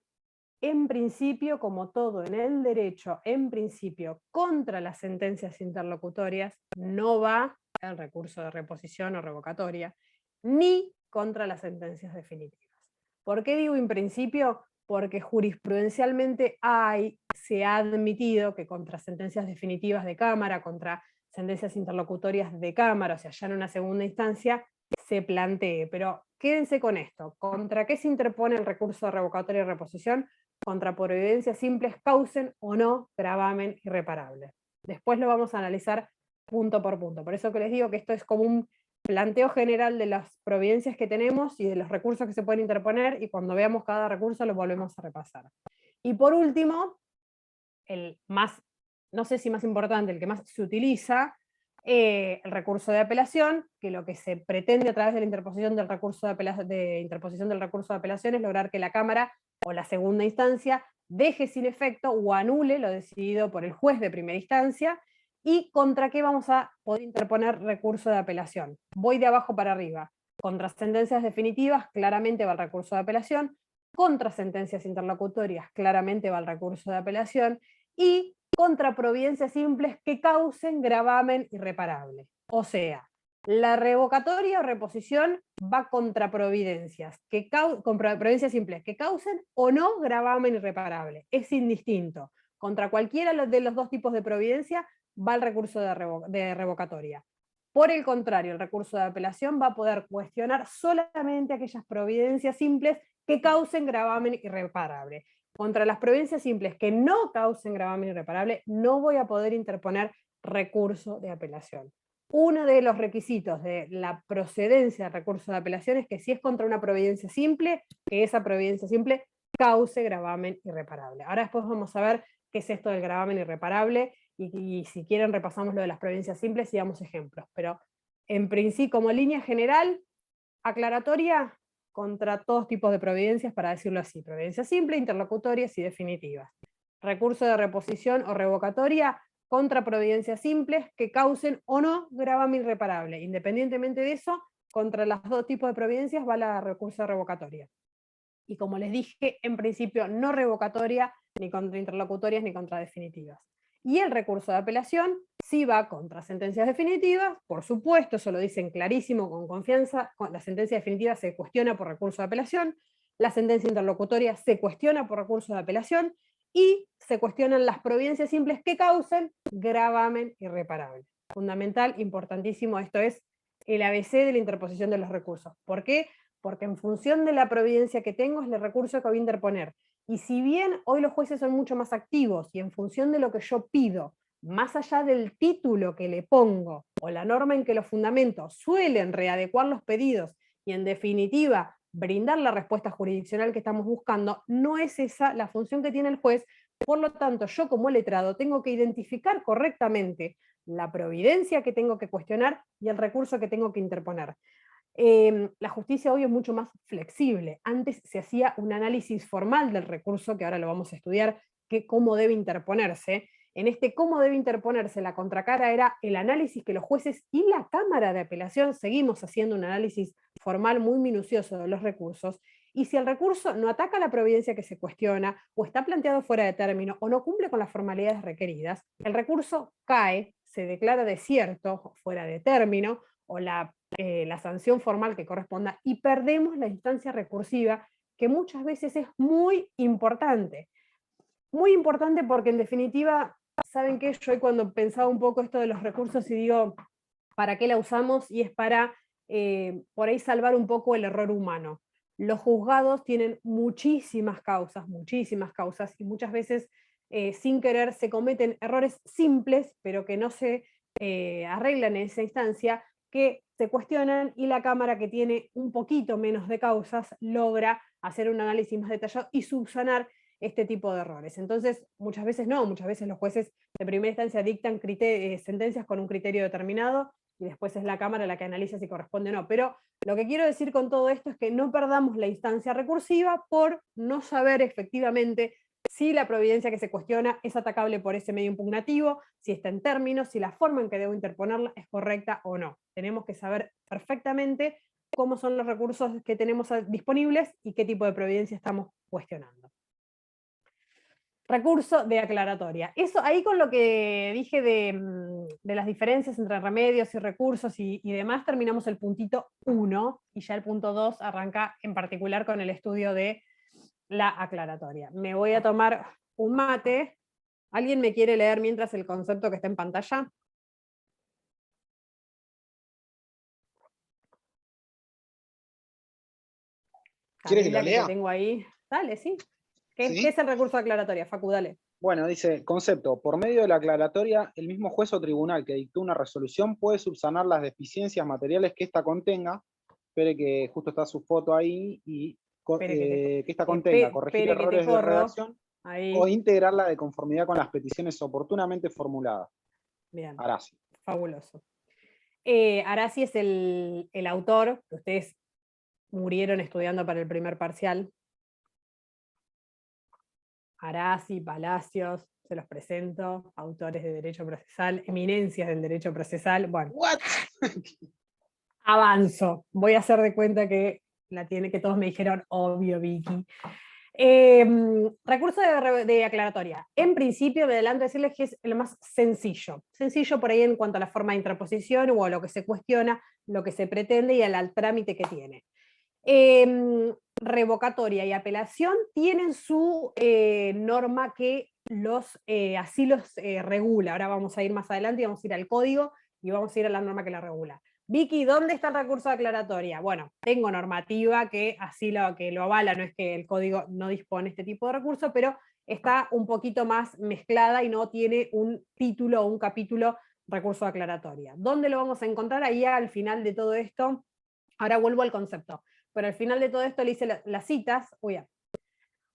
En principio, como todo en el derecho, en principio, contra las sentencias interlocutorias no va el recurso de reposición o revocatoria, ni contra las sentencias definitivas. ¿Por qué digo en principio? Porque jurisprudencialmente se ha admitido que contra sentencias definitivas de Cámara, contra sentencias interlocutorias de Cámara, o sea, ya en una segunda instancia, se plantee. Pero quédense con esto. ¿Contra qué se interpone el recurso de revocatoria y reposición? Contra providencias simples causen o no gravamen irreparable. Después lo vamos a analizar punto por punto. Por eso que les digo que esto es como un planteo general de las providencias que tenemos y de los recursos que se pueden interponer, y cuando veamos cada recurso lo volvemos a repasar. Y por último, el más, no sé si más importante, el que más se utiliza, el recurso de apelación, que lo que se pretende a través de la interposición del recurso de apelación es lograr que la Cámara o la segunda instancia deje sin efecto o anule lo decidido por el juez de primera instancia. ¿Y contra qué vamos a poder interponer recurso de apelación? Voy de abajo para arriba. Contra sentencias definitivas, claramente va el recurso de apelación. Contra sentencias interlocutorias, claramente va el recurso de apelación. Y contra providencias simples que causen gravamen irreparable. O sea, la revocatoria o reposición va contra providencias, contra providencias simples que causen o no gravamen irreparable. Es indistinto. Contra cualquiera de los dos tipos de providencia va el recurso de revocatoria. Por el contrario, el recurso de apelación va a poder cuestionar solamente aquellas providencias simples que causen gravamen irreparable. Contra las providencias simples que no causen gravamen irreparable, no voy a poder interponer recurso de apelación. Uno de los requisitos de la procedencia del recurso de apelación es que si es contra una providencia simple, que esa providencia simple cause gravamen irreparable. Ahora después vamos a ver qué es esto del gravamen irreparable, y si quieren repasamos lo de las providencias simples y damos ejemplos. Pero en principio, como línea general, aclaratoria contra todos tipos de providencias, para decirlo así, providencia simple, interlocutorias y definitivas. Recurso de reposición o revocatoria contra providencias simples que causen o no gravamen irreparable. Independientemente de eso, contra los dos tipos de providencias va la recurso revocatoria. Y como les dije, en principio no revocatoria, ni contra interlocutorias, ni contra definitivas. Y el recurso de apelación sí va contra sentencias definitivas, por supuesto, eso lo dicen clarísimo, con confianza, la sentencia definitiva se cuestiona por recurso de apelación, la sentencia interlocutoria se cuestiona por recurso de apelación, y se cuestionan las providencias simples que causen gravamen irreparable. Fundamental, importantísimo, esto es el ABC de la interposición de los recursos. ¿Por qué? Porque en función de la providencia que tengo es el recurso que voy a interponer. Y si bien hoy los jueces son mucho más activos y en función de lo que yo pido, más allá del título que le pongo o la norma en que los fundamentos suelen readecuar los pedidos y en definitiva brindar la respuesta jurisdiccional que estamos buscando, no es esa la función que tiene el juez. Por lo tanto, yo como letrado tengo que identificar correctamente la providencia que tengo que cuestionar y el recurso que tengo que interponer. La justicia hoy es mucho más flexible. Antes se hacía un análisis formal del recurso, que ahora lo vamos a estudiar, que cómo debe interponerse. En este cómo debe interponerse, la contracara era el análisis que los jueces y la Cámara de Apelación seguimos haciendo un análisis formal muy minucioso de los recursos, y si el recurso no ataca la providencia que se cuestiona, o está planteado fuera de término, o no cumple con las formalidades requeridas, el recurso cae, se declara desierto, fuera de término, o la sanción formal que corresponda, y perdemos la instancia recursiva, que muchas veces es muy importante. Muy importante porque en definitiva, ¿saben qué? Yo hoy cuando pensaba un poco esto de los recursos y digo, ¿para qué la usamos? Y es para, por ahí, salvar un poco el error humano. Los juzgados tienen muchísimas causas, y muchas veces, sin querer, se cometen errores simples, pero que no se arreglan en esa instancia, que se cuestionan, y la Cámara, que tiene un poquito menos de causas, logra hacer un análisis más detallado y subsanar este tipo de errores. Entonces, muchas veces los jueces de primera instancia dictan sentencias con un criterio determinado, y después es la Cámara la que analiza si corresponde o no. Pero lo que quiero decir con todo esto es que no perdamos la instancia recursiva por no saber efectivamente si la providencia que se cuestiona es atacable por ese medio impugnativo, si está en términos, si la forma en que debo interponerla es correcta o no. Tenemos que saber perfectamente cómo son los recursos que tenemos disponibles y qué tipo de providencia estamos cuestionando. Recurso de aclaratoria. Eso ahí, con lo que dije de las diferencias entre remedios y recursos y demás, terminamos el puntito 1, y ya el punto 2 arranca en particular con el estudio de la aclaratoria. Me voy a tomar un mate. ¿Alguien me quiere leer mientras el concepto que está en pantalla? ¿Quiere que lo Camila, lea? te tengo ahí. Dale, sí. ¿Qué ¿Sí? es el recurso de aclaratoria? Facu, dale. Bueno, dice, concepto, por medio de la aclaratoria, el mismo juez o tribunal que dictó una resolución puede subsanar las deficiencias materiales que ésta contenga. Espere que justo está su foto ahí, y que ésta contenga, corregir espere que te errores de corro. redacción Ahí. o integrarla de conformidad con las peticiones oportunamente formuladas. Bien. Arasi. Fabuloso. Arasi es el autor que ustedes murieron estudiando para el primer parcial. Arasi, Palacios, se los presento, autores de derecho procesal, eminencias del derecho procesal. Bueno, ¿What? avanzo. Voy a hacer de cuenta que la tiene, que todos me dijeron, obvio, Vicky. Recurso de aclaratoria. En principio, me adelanto a decirles que es el más sencillo. Sencillo por ahí en cuanto a la forma de interposición, o a lo que se cuestiona, lo que se pretende y al trámite que tiene. Revocatoria y apelación tienen su norma que así los regula. Ahora vamos a ir más adelante y vamos a ir al código y vamos a ir a la norma que la regula. Vicky, ¿dónde está el recurso de aclaratoria? Bueno, tengo normativa que así que lo avala, no es que el código no dispone este tipo de recurso, pero está un poquito más mezclada y no tiene un título o un capítulo recurso de aclaratoria. ¿Dónde lo vamos a encontrar? Ahí al final de todo esto. Ahora vuelvo al concepto, pero al final de todo esto le hice las citas.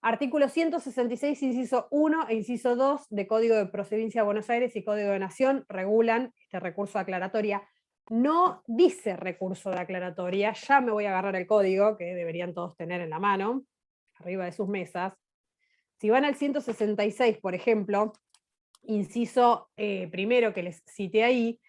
Artículo 166, inciso 1 e inciso 2 de Código de Provincia de Buenos Aires y Código de Nación regulan este recurso de aclaratoria. No dice recurso de aclaratoria, ya me voy a agarrar el código, que deberían todos tener en la mano, arriba de sus mesas. Si van al 166, por ejemplo, inciso primero que les cité ahí,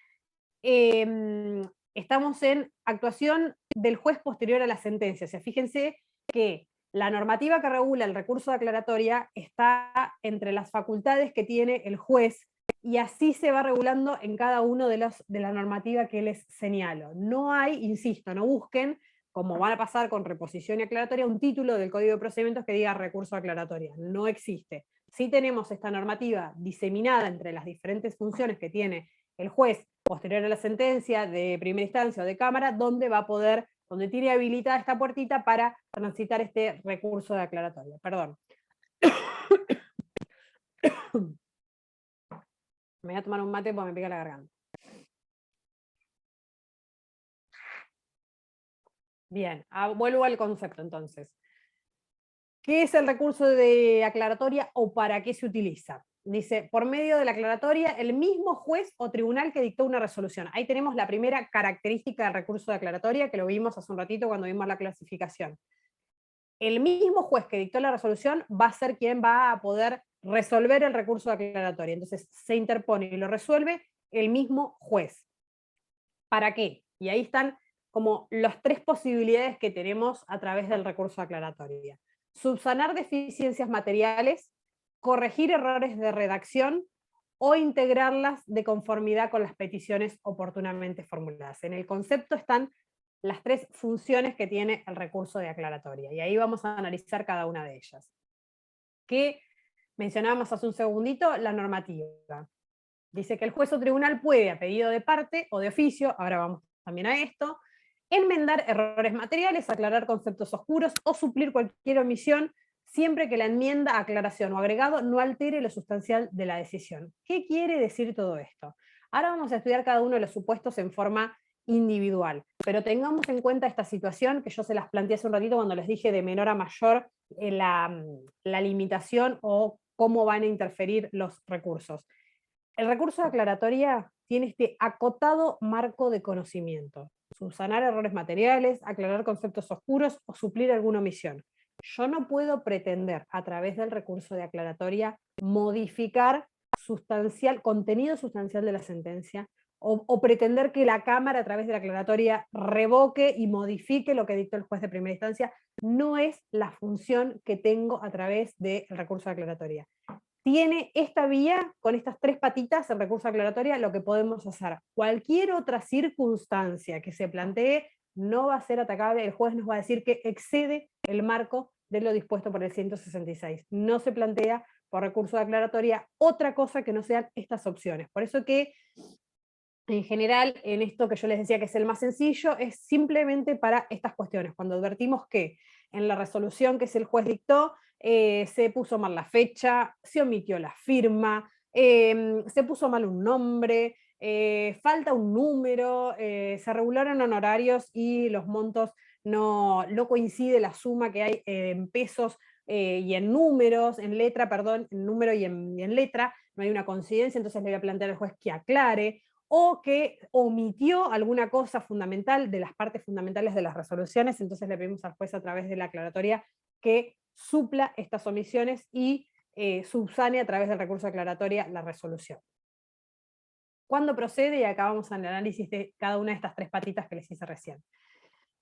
estamos en actuación del juez posterior a la sentencia. O sea, fíjense que la normativa que regula el recurso de aclaratoria está entre las facultades que tiene el juez, y así se va regulando en cada uno de la normativa que les señalo. No hay, insisto, no busquen, como van a pasar con reposición y aclaratoria, un título del Código de Procedimientos que diga recurso de aclaratoria. No existe. Sí tenemos esta normativa diseminada entre las diferentes funciones que tiene el juez posterior a la sentencia de primera instancia o de cámara, donde va a poder, donde tiene habilitada esta puertita para transitar este recurso de aclaratoria. Perdón. Me voy a tomar un mate porque me pica la garganta. Bien, vuelvo al concepto entonces. ¿Qué es el recurso de aclaratoria o para qué se utiliza? Dice, por medio de la aclaratoria, el mismo juez o tribunal que dictó una resolución. Ahí tenemos la primera característica del recurso de aclaratoria, que lo vimos hace un ratito cuando vimos la clasificación. El mismo juez que dictó la resolución va a ser quien va a poder resolver el recurso de aclaratoria. Entonces se interpone y lo resuelve el mismo juez. ¿Para qué? Y ahí están como las tres posibilidades que tenemos a través del recurso de aclaratoria. Subsanar deficiencias materiales, corregir errores de redacción o integrarlas de conformidad con las peticiones oportunamente formuladas. En el concepto están las tres funciones que tiene el recurso de aclaratoria, y ahí vamos a analizar cada una de ellas. Que mencionábamos hace un segundito, la normativa. Dice que el juez o tribunal puede, a pedido de parte o de oficio, ahora vamos también a esto, enmendar errores materiales, aclarar conceptos oscuros o suplir cualquier omisión, siempre que la enmienda, aclaración o agregado no altere lo sustancial de la decisión. ¿Qué quiere decir todo esto? Ahora vamos a estudiar cada uno de los supuestos en forma individual, pero tengamos en cuenta esta situación que yo se las planteé hace un ratito cuando les dije de menor a mayor la limitación o cómo van a interferir los recursos. El recurso de aclaratoria tiene este acotado marco de conocimiento: subsanar errores materiales, aclarar conceptos oscuros o suplir alguna omisión. Yo no puedo pretender a través del recurso de aclaratoria modificar contenido sustancial de la sentencia, o pretender que la Cámara a través de la aclaratoria revoque y modifique lo que dictó el juez de primera instancia. No es la función que tengo a través del recurso de aclaratoria. Tiene esta vía, con estas tres patitas, el recurso de aclaratoria, lo que podemos hacer. Cualquier otra circunstancia que se plantee no va a ser atacable, el juez nos va a decir que excede el marco de lo dispuesto por el 166. No se plantea por recurso de aclaratoria otra cosa que no sean estas opciones. Por eso que, en general, en esto que yo les decía que es el más sencillo, es simplemente para estas cuestiones. Cuando advertimos que en la resolución que el juez dictó, se puso mal la fecha, se omitió la firma, se puso mal un nombre, falta un número, se regularon honorarios y los montos no coincide la suma que hay en pesos y en números, en letra, perdón, en número y en letra, no hay una coincidencia, entonces le voy a plantear al juez que aclare, o que omitió alguna cosa fundamental de las partes fundamentales de las resoluciones, entonces le pedimos al juez a través de la aclaratoria que supla estas omisiones y subsane a través del recurso de aclaratoria la resolución. ¿Cuándo procede? Y acá vamos al análisis de cada una de estas tres patitas que les hice recién.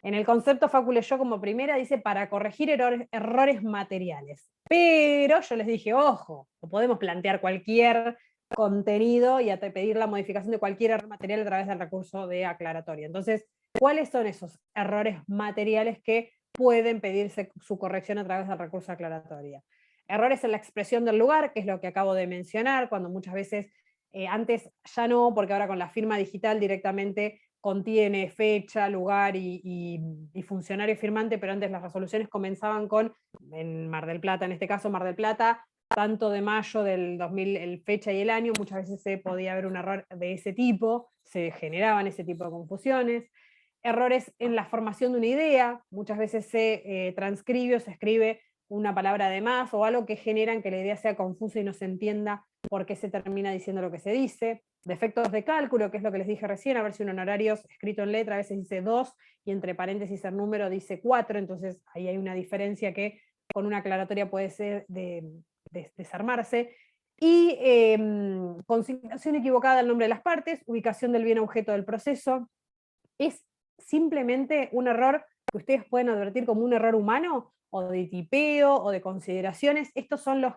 En el concepto Facu leyó como primera, dice para corregir errores materiales. Pero yo les dije, ojo, no podemos plantear cualquier contenido y pedir la modificación de cualquier error material a través del recurso de aclaratoria. Entonces, ¿cuáles son esos errores materiales que pueden pedirse su corrección a través del recurso de aclaratoria? Errores en la expresión del lugar, que es lo que acabo de mencionar, cuando muchas veces, antes ya no, porque ahora con la firma digital directamente contiene fecha, lugar y funcionario firmante, pero antes las resoluciones comenzaban con, en Mar del Plata, en este caso Mar del Plata, tanto de mayo del 2000, el fecha y el año, muchas veces se podía haber un error de ese tipo, se generaban ese tipo de confusiones. Errores en la formación de una idea, muchas veces se transcribe o se escribe una palabra de más o algo que generan que la idea sea confusa y no se entienda por qué se termina diciendo lo que se dice. Defectos de cálculo, que es lo que les dije recién, a ver si un honorario escrito en letra a veces dice 2 y entre paréntesis el número dice 4, entonces ahí hay una diferencia que con una aclaratoria puede ser desarmarse. Y consignación equivocada del nombre de las partes, ubicación del bien objeto del proceso. Es simplemente un error que ustedes pueden advertir como un error humano, o de tipeo, o de consideraciones. Estos son los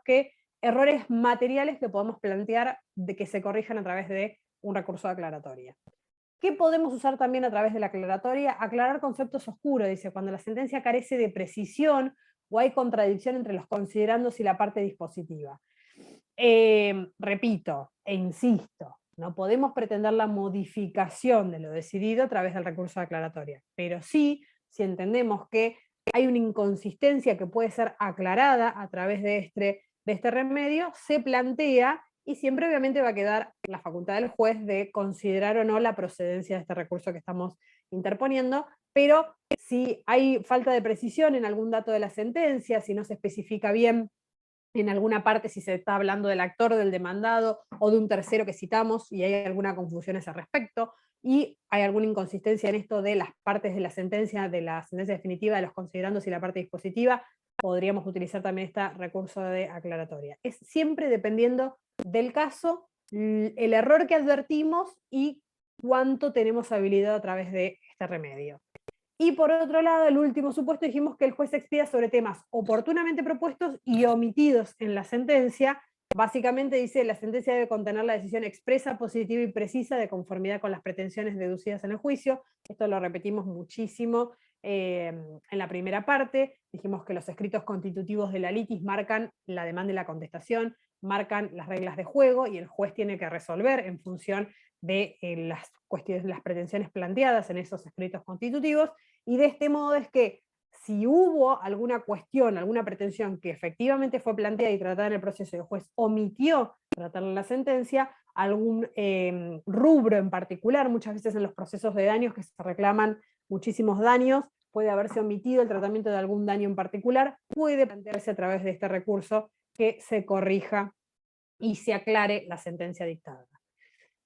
errores materiales que podemos plantear de que se corrijan a través de un recurso de aclaratoria. ¿Qué podemos usar también a través de la aclaratoria? Aclarar conceptos oscuros, dice, cuando la sentencia carece de precisión o hay contradicción entre los considerandos y la parte dispositiva. Repito e insisto, no podemos pretender la modificación de lo decidido a través del recurso de aclaratoria, pero sí, si entendemos que hay una inconsistencia que puede ser aclarada a través de este remedio, se plantea, y siempre obviamente va a quedar la facultad del juez de considerar o no la procedencia de este recurso que estamos interponiendo, pero si hay falta de precisión en algún dato de la sentencia, si no se especifica bien en alguna parte si se está hablando del actor, del demandado, o de un tercero que citamos, y hay alguna confusión a ese respecto, y hay alguna inconsistencia en esto de las partes de la sentencia definitiva, de los considerandos y la parte dispositiva, podríamos utilizar también este recurso de aclaratoria. Es siempre dependiendo del caso, el error que advertimos y cuánto tenemos habilidad a través de este remedio. Y por otro lado, el último supuesto, dijimos que el juez expida sobre temas oportunamente propuestos y omitidos en la sentencia. Básicamente dice, la sentencia debe contener la decisión expresa, positiva y precisa de conformidad con las pretensiones deducidas en el juicio. Esto lo repetimos muchísimo en la primera parte. Dijimos que los escritos constitutivos de la litis marcan la demanda y la contestación, marcan las reglas de juego, y el juez tiene que resolver en función de las cuestiones, las pretensiones planteadas en esos escritos constitutivos, y de este modo es que si hubo alguna cuestión, alguna pretensión que efectivamente fue planteada y tratada en el proceso y el juez omitió tratarla en la sentencia, algún rubro en particular, muchas veces en los procesos de daños que se reclaman muchísimos daños, puede haberse omitido el tratamiento de algún daño en particular, puede plantearse a través de este recurso que se corrija y se aclare la sentencia dictada.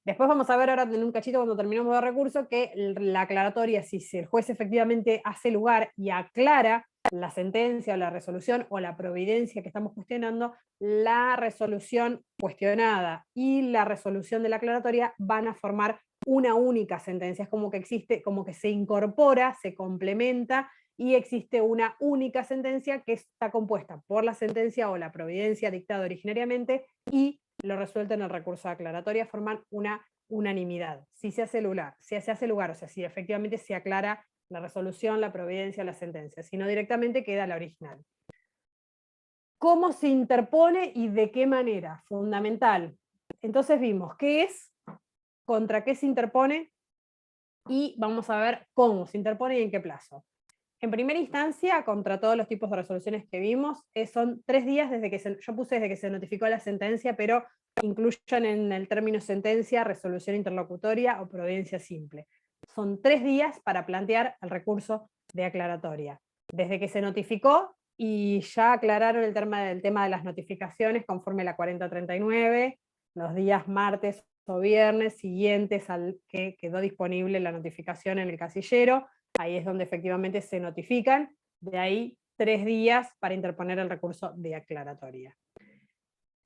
Después vamos a ver ahora en un cachito cuando terminemos de recurso que la aclaratoria, si el juez efectivamente hace lugar y aclara la sentencia o la resolución o la providencia que estamos cuestionando, la resolución cuestionada y la resolución de la aclaratoria van a formar una única sentencia. Es como que existe, como que se incorpora, se complementa y existe una única sentencia que está compuesta por la sentencia o la providencia dictada originariamente y lo resuelto en el recurso de aclaratoria, forman una unanimidad. Si se hace lugar, o sea, si efectivamente se aclara la resolución, la providencia o la sentencia, si no directamente queda la original. ¿Cómo se interpone y de qué manera? Fundamental. Entonces vimos qué es, contra qué se interpone, y vamos a ver cómo se interpone y en qué plazo. En primera instancia, contra todos los tipos de resoluciones que vimos, son 3 días desde que yo puse desde que se notificó la sentencia, pero incluyan en el término sentencia, resolución interlocutoria o providencia simple. Son 3 días para plantear el recurso de aclaratoria. Desde que se notificó y ya aclararon el tema de las notificaciones conforme la 4039, los días martes o viernes siguientes al que quedó disponible la notificación en el casillero, ahí es donde efectivamente se notifican, de ahí 3 días para interponer el recurso de aclaratoria.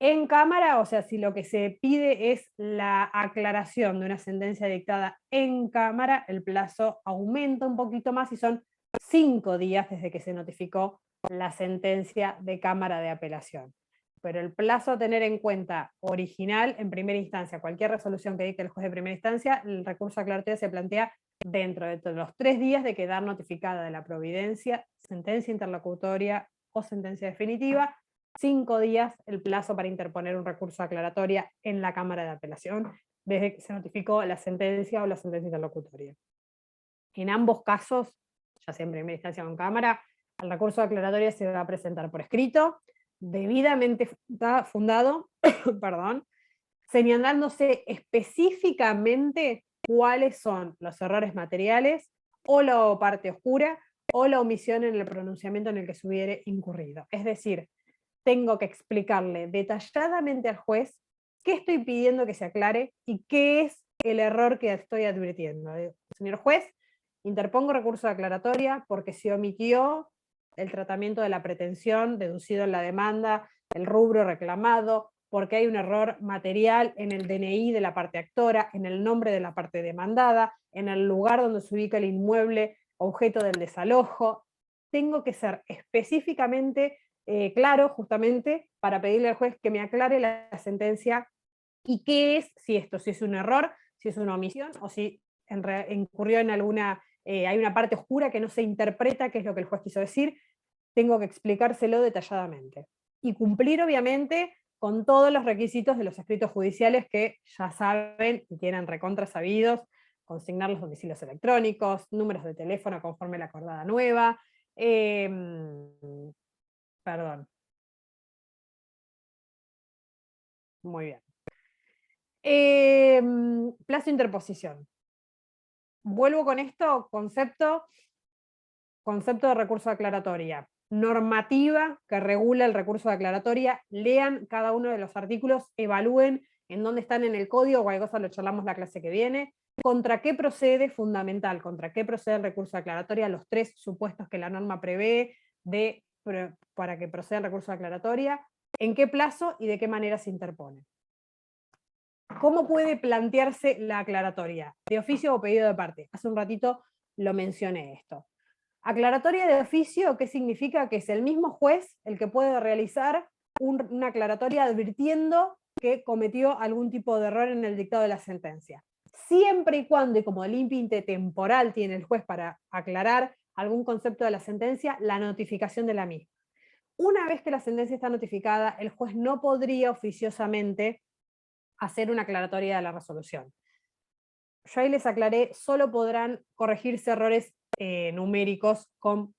En cámara, o sea, si lo que se pide es la aclaración de una sentencia dictada en cámara, el plazo aumenta un poquito más y son 5 días desde que se notificó la sentencia de cámara de apelación. Pero el plazo a tener en cuenta original, en primera instancia, cualquier resolución que dicte el juez de primera instancia, el recurso de aclaratoria se plantea dentro de los 3 días de quedar notificada de la providencia, sentencia interlocutoria o sentencia definitiva, 5 días el plazo para interponer un recurso de aclaratoria en la Cámara de Apelación, desde que se notificó la sentencia o la sentencia interlocutoria. En ambos casos, ya sea en primera instancia o en Cámara, el recurso de aclaratoria se va a presentar por escrito, debidamente fundado, perdón, señalándose específicamente cuáles son los errores materiales, o la parte oscura, o la omisión en el pronunciamiento en el que se hubiere incurrido. Es decir, tengo que explicarle detalladamente al juez qué estoy pidiendo que se aclare y qué es el error que estoy advirtiendo. Señor juez, interpongo recurso de aclaratoria porque se omitió el tratamiento de la pretensión deducido en la demanda, el rubro reclamado, porque hay un error material en el DNI de la parte actora, en el nombre de la parte demandada, en el lugar donde se ubica el inmueble objeto del desalojo. Tengo que ser específicamente claro, justamente, para pedirle al juez que me aclare la sentencia y qué es, si es un error, si es una omisión, o si incurrió en alguna, hay una parte oscura que no se interpreta qué es lo que el juez quiso decir. Tengo que explicárselo detalladamente. Y cumplir, obviamente, con todos los requisitos de los escritos judiciales que ya saben y tienen recontra sabidos: consignar los domicilios electrónicos, números de teléfono conforme la acordada nueva, perdón. Muy bien. Plazo de interposición. Vuelvo con esto, concepto de recurso de aclaratoria. Normativa que regula el recurso de aclaratoria. Lean cada uno de los artículos, evalúen en dónde están en el código, cualquier cosa lo charlamos la clase que viene. ¿Contra qué procede? Fundamental, ¿contra qué procede el recurso de aclaratoria? Los 3 supuestos que la norma prevé para que proceda el recurso de aclaratoria. ¿En qué plazo y de qué manera se interpone? ¿Cómo puede plantearse la aclaratoria? ¿De oficio o pedido de parte? Hace un ratito lo mencioné esto. Aclaratoria de oficio, ¿qué significa? Que es el mismo juez el que puede realizar una aclaratoria advirtiendo que cometió algún tipo de error en el dictado de la sentencia. Siempre y cuando, y como límite temporal tiene el juez para aclarar algún concepto de la sentencia, la notificación de la misma. Una vez que la sentencia está notificada, el juez no podría oficiosamente hacer una aclaratoria de la resolución. Yo ahí les aclaré, solo podrán corregirse errores numéricos con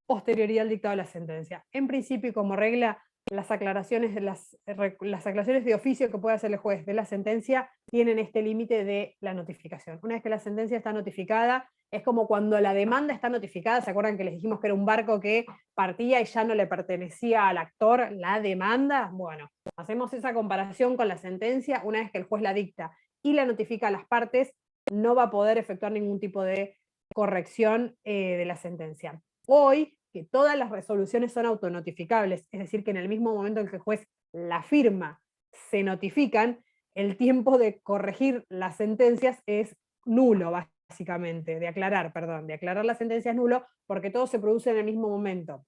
posterioridad al dictado de la sentencia. En principio y como regla, las aclaraciones de oficio que puede hacer el juez de la sentencia tienen este límite de la notificación. Una vez que la sentencia está notificada, es como cuando la demanda está notificada. ¿Se acuerdan que les dijimos que era un barco que partía y ya no le pertenecía al actor la demanda? Bueno, hacemos esa comparación con la sentencia. Una vez que el juez la dicta y la notifica a las partes, no va a poder efectuar ningún tipo de corrección de la sentencia. Hoy, que todas las resoluciones son autonotificables, es decir, que en el mismo momento en que el juez la firma, se notifican, el tiempo de corregir las sentencias es nulo, básicamente, de aclarar la sentencia es nulo, porque todo se produce en el mismo momento.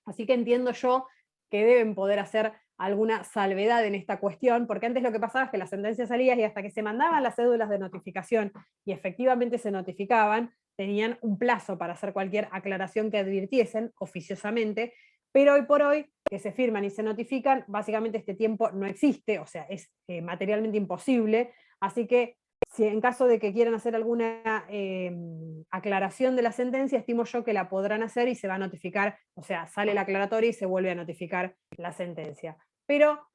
Así que entiendo yo que deben poder hacer alguna salvedad en esta cuestión, porque antes lo que pasaba es que la sentencia salía y hasta que se mandaban las cédulas de notificación y efectivamente se notificaban, tenían un plazo para hacer cualquier aclaración que advirtiesen oficiosamente, pero hoy por hoy, que se firman y se notifican, básicamente este tiempo no existe, o sea, es materialmente imposible, así que si en caso de que quieran hacer alguna aclaración de la sentencia, estimo yo que la podrán hacer y se va a notificar, o sea, sale la aclaratoria y se vuelve a notificar la sentencia. Pero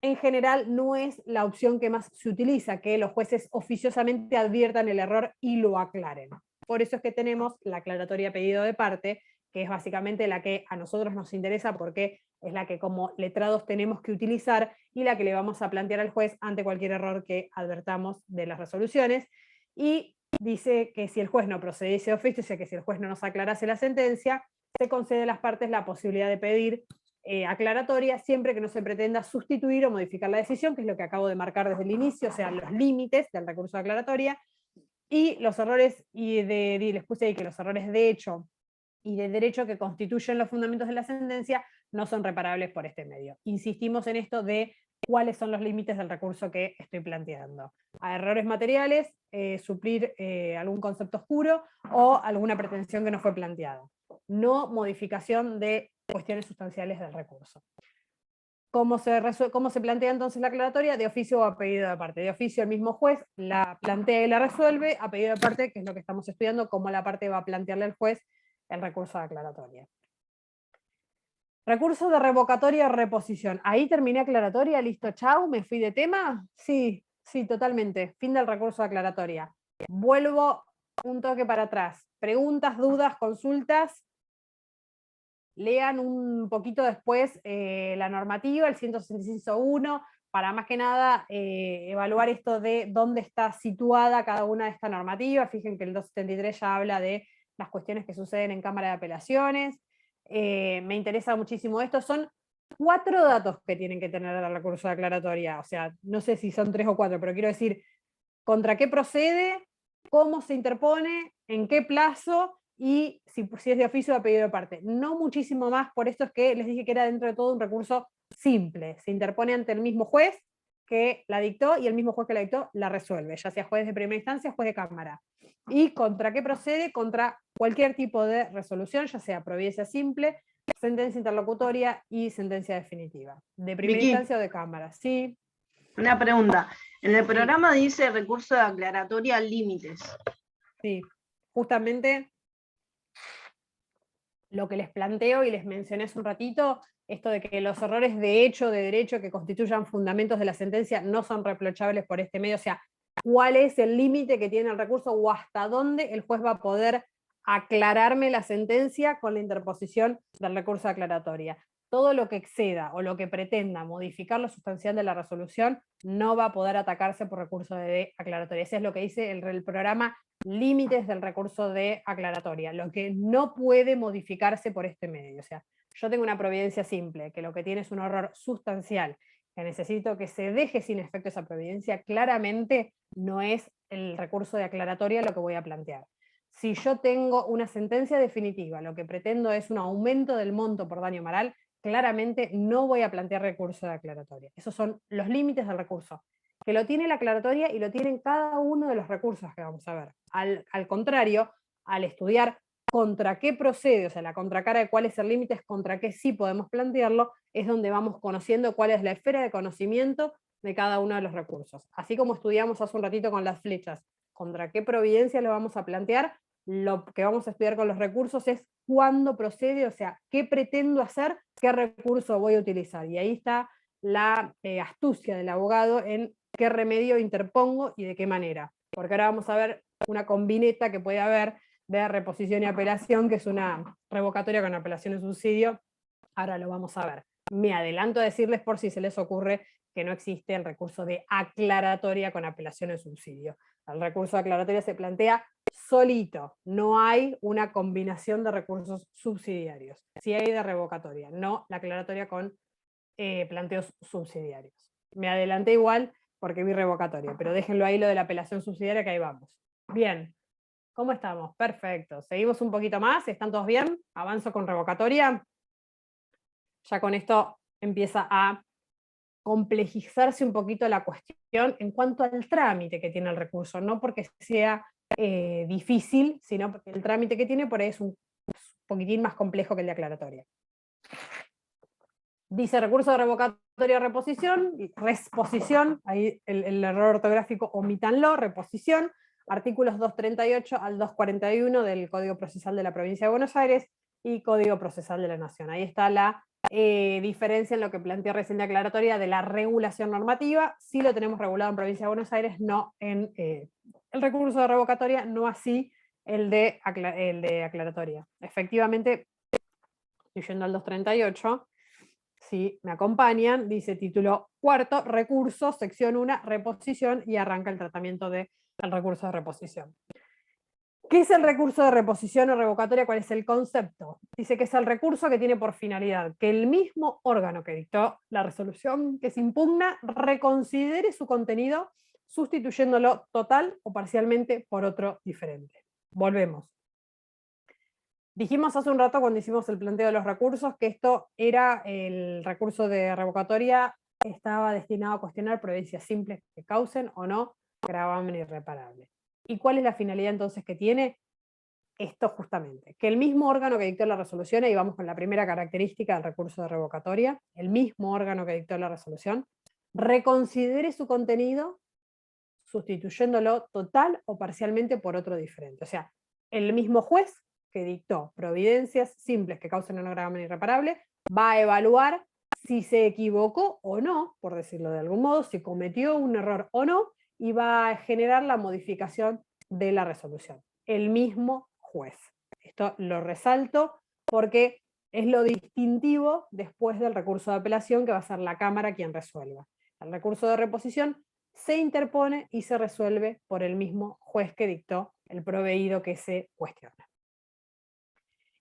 en general no es la opción que más se utiliza, que los jueces oficiosamente adviertan el error y lo aclaren. Por eso es que tenemos la aclaratoria pedido de parte, que es básicamente la que a nosotros nos interesa porque es la que como letrados tenemos que utilizar y la que le vamos a plantear al juez ante cualquier error que advertamos de las resoluciones. Y dice que si el juez no procediese de oficio, o sea que si el juez no nos aclarase la sentencia, se concede a las partes la posibilidad de pedir aclaratoria siempre que no se pretenda sustituir o modificar la decisión, que es lo que acabo de marcar desde el inicio, o sea, los límites del recurso de aclaratoria, y los errores, les puse ahí que los errores de hecho y de derecho que constituyen los fundamentos de la sentencia no son reparables por este medio. Insistimos en esto de cuáles son los límites del recurso que estoy planteando. A errores materiales, suplir algún concepto oscuro o alguna pretensión que no fue planteada. No modificación de cuestiones sustanciales del recurso. ¿Cómo se plantea entonces la aclaratoria? De oficio o a pedido de parte. De oficio el mismo juez la plantea y la resuelve, a pedido de parte, que es lo que estamos estudiando, cómo la parte va a plantearle al juez el recurso de aclaratoria. Recurso de revocatoria o reposición. Ahí terminé aclaratoria, listo, chau, me fui de tema. Sí, totalmente. Fin del recurso de aclaratoria. Vuelvo un toque para atrás. Preguntas, dudas, consultas. Lean un poquito después la normativa, el 166.1, para más que nada evaluar esto de dónde está situada cada una de estas normativas. Fíjense que el 273 ya habla de las cuestiones que suceden en Cámara de Apelaciones. Me interesa muchísimo esto. Son 4 datos que tienen que tener el recurso de aclaratoria. O sea, no sé si son 3 o 4, pero quiero decir, contra qué procede, cómo se interpone, en qué plazo, y si es de oficio o de pedido de parte. No muchísimo más, por esto es que les dije que era dentro de todo un recurso simple. Se interpone ante el mismo juez que la dictó y el mismo juez que la dictó la resuelve, ya sea juez de primera instancia o juez de cámara. ¿Y contra qué procede? Contra cualquier tipo de resolución, ya sea providencia simple, sentencia interlocutoria y sentencia definitiva. De primera Vicky. instancia o de cámara. Sí, Una pregunta. En el programa dice recurso de aclaratoria límites. sí. Justamente lo que les planteo y les mencioné hace un ratito, esto de que los errores de hecho, de derecho, que constituyan fundamentos de la sentencia no son reprochables por este medio. O sea, ¿cuál es el límite que tiene el recurso o hasta dónde el juez va a poder aclararme la sentencia con la interposición del recurso de aclaratoria? Todo lo que exceda o lo que pretenda modificar lo sustancial de la resolución no va a poder atacarse por recurso de aclaratoria. Ese es lo que dice el programa límites del recurso de aclaratoria, lo que no puede modificarse por este medio. O sea, yo tengo una providencia simple, que lo que tiene es un error sustancial, que necesito que se deje sin efecto esa providencia, claramente no es el recurso de aclaratoria lo que voy a plantear. Si yo tengo una sentencia definitiva, lo que pretendo es un aumento del monto por daño moral, claramente no voy a plantear recurso de aclaratoria. Esos son los límites del recurso, que lo tiene la aclaratoria y lo tienen cada uno de los recursos que vamos a ver. Al contrario, al estudiar contra qué procede, o sea, la contracara de cuál es el límite, es contra qué sí podemos plantearlo, es donde vamos conociendo cuál es la esfera de conocimiento de cada uno de los recursos. Así como estudiamos hace un ratito con las flechas, contra qué providencia lo vamos a plantear, lo que vamos a estudiar con los recursos es cuándo procede, o sea, qué pretendo hacer, qué recurso voy a utilizar. Y ahí está la astucia del abogado en qué remedio interpongo y de qué manera. Porque ahora vamos a ver una combineta que puede haber de reposición y apelación, que es una revocatoria con apelación y subsidio. Ahora lo vamos a ver. Me adelanto a decirles por si se les ocurre que no existe el recurso de aclaratoria con apelación y subsidio. El recurso de aclaratoria se plantea solito, no hay una combinación de recursos subsidiarios. Sí hay de revocatoria, no la aclaratoria con planteos subsidiarios. Me adelanté igual porque vi revocatoria, pero déjenlo ahí lo de la apelación subsidiaria, que ahí vamos. Bien, ¿cómo estamos? Perfecto. Seguimos un poquito más, ¿están todos bien? Avanzo con revocatoria. Ya con esto empieza a complejizarse un poquito la cuestión en cuanto al trámite que tiene el recurso, no porque sea difícil, sino porque el trámite que tiene por ahí es un poquitín más complejo que el de aclaratoria. Dice recurso de revocatoria reposición, resposición, ahí el error ortográfico omítanlo, reposición, artículos 238 al 241 del Código Procesal de la Provincia de Buenos Aires y Código Procesal de la Nación. Ahí está la diferencia en lo que planteé recién de aclaratoria de la regulación normativa. Sí lo tenemos regulado en Provincia de Buenos Aires, no en el recurso de revocatoria, no así el de aclaratoria. Efectivamente, estoy yendo al 238, si me acompañan, dice título cuarto, recurso, sección 1, reposición, y arranca el tratamiento del recurso de reposición. ¿Qué es el recurso de reposición o revocatoria? ¿Cuál es el concepto? Dice que es el recurso que tiene por finalidad que el mismo órgano que dictó la resolución que se impugna reconsidere su contenido, sustituyéndolo total o parcialmente por otro diferente. Volvemos. Dijimos hace un rato cuando hicimos el planteo de los recursos que esto era el recurso de revocatoria, estaba destinado a cuestionar providencias simples que causen o no gravamen irreparable. ¿Y cuál es la finalidad entonces que tiene? Esto justamente, que el mismo órgano que dictó la resolución, y vamos con la primera característica del recurso de revocatoria, el mismo órgano que dictó la resolución, reconsidere su contenido sustituyéndolo total o parcialmente por otro diferente. O sea, el mismo juez que dictó providencias simples que causen un gravamen irreparable va a evaluar si se equivocó o no, por decirlo de algún modo, si cometió un error o no, y va a generar la modificación de la resolución. El mismo juez. Esto lo resalto porque es lo distintivo después del recurso de apelación, que va a ser la Cámara quien resuelva. El recurso de reposición se interpone y se resuelve por el mismo juez que dictó el proveído que se cuestiona.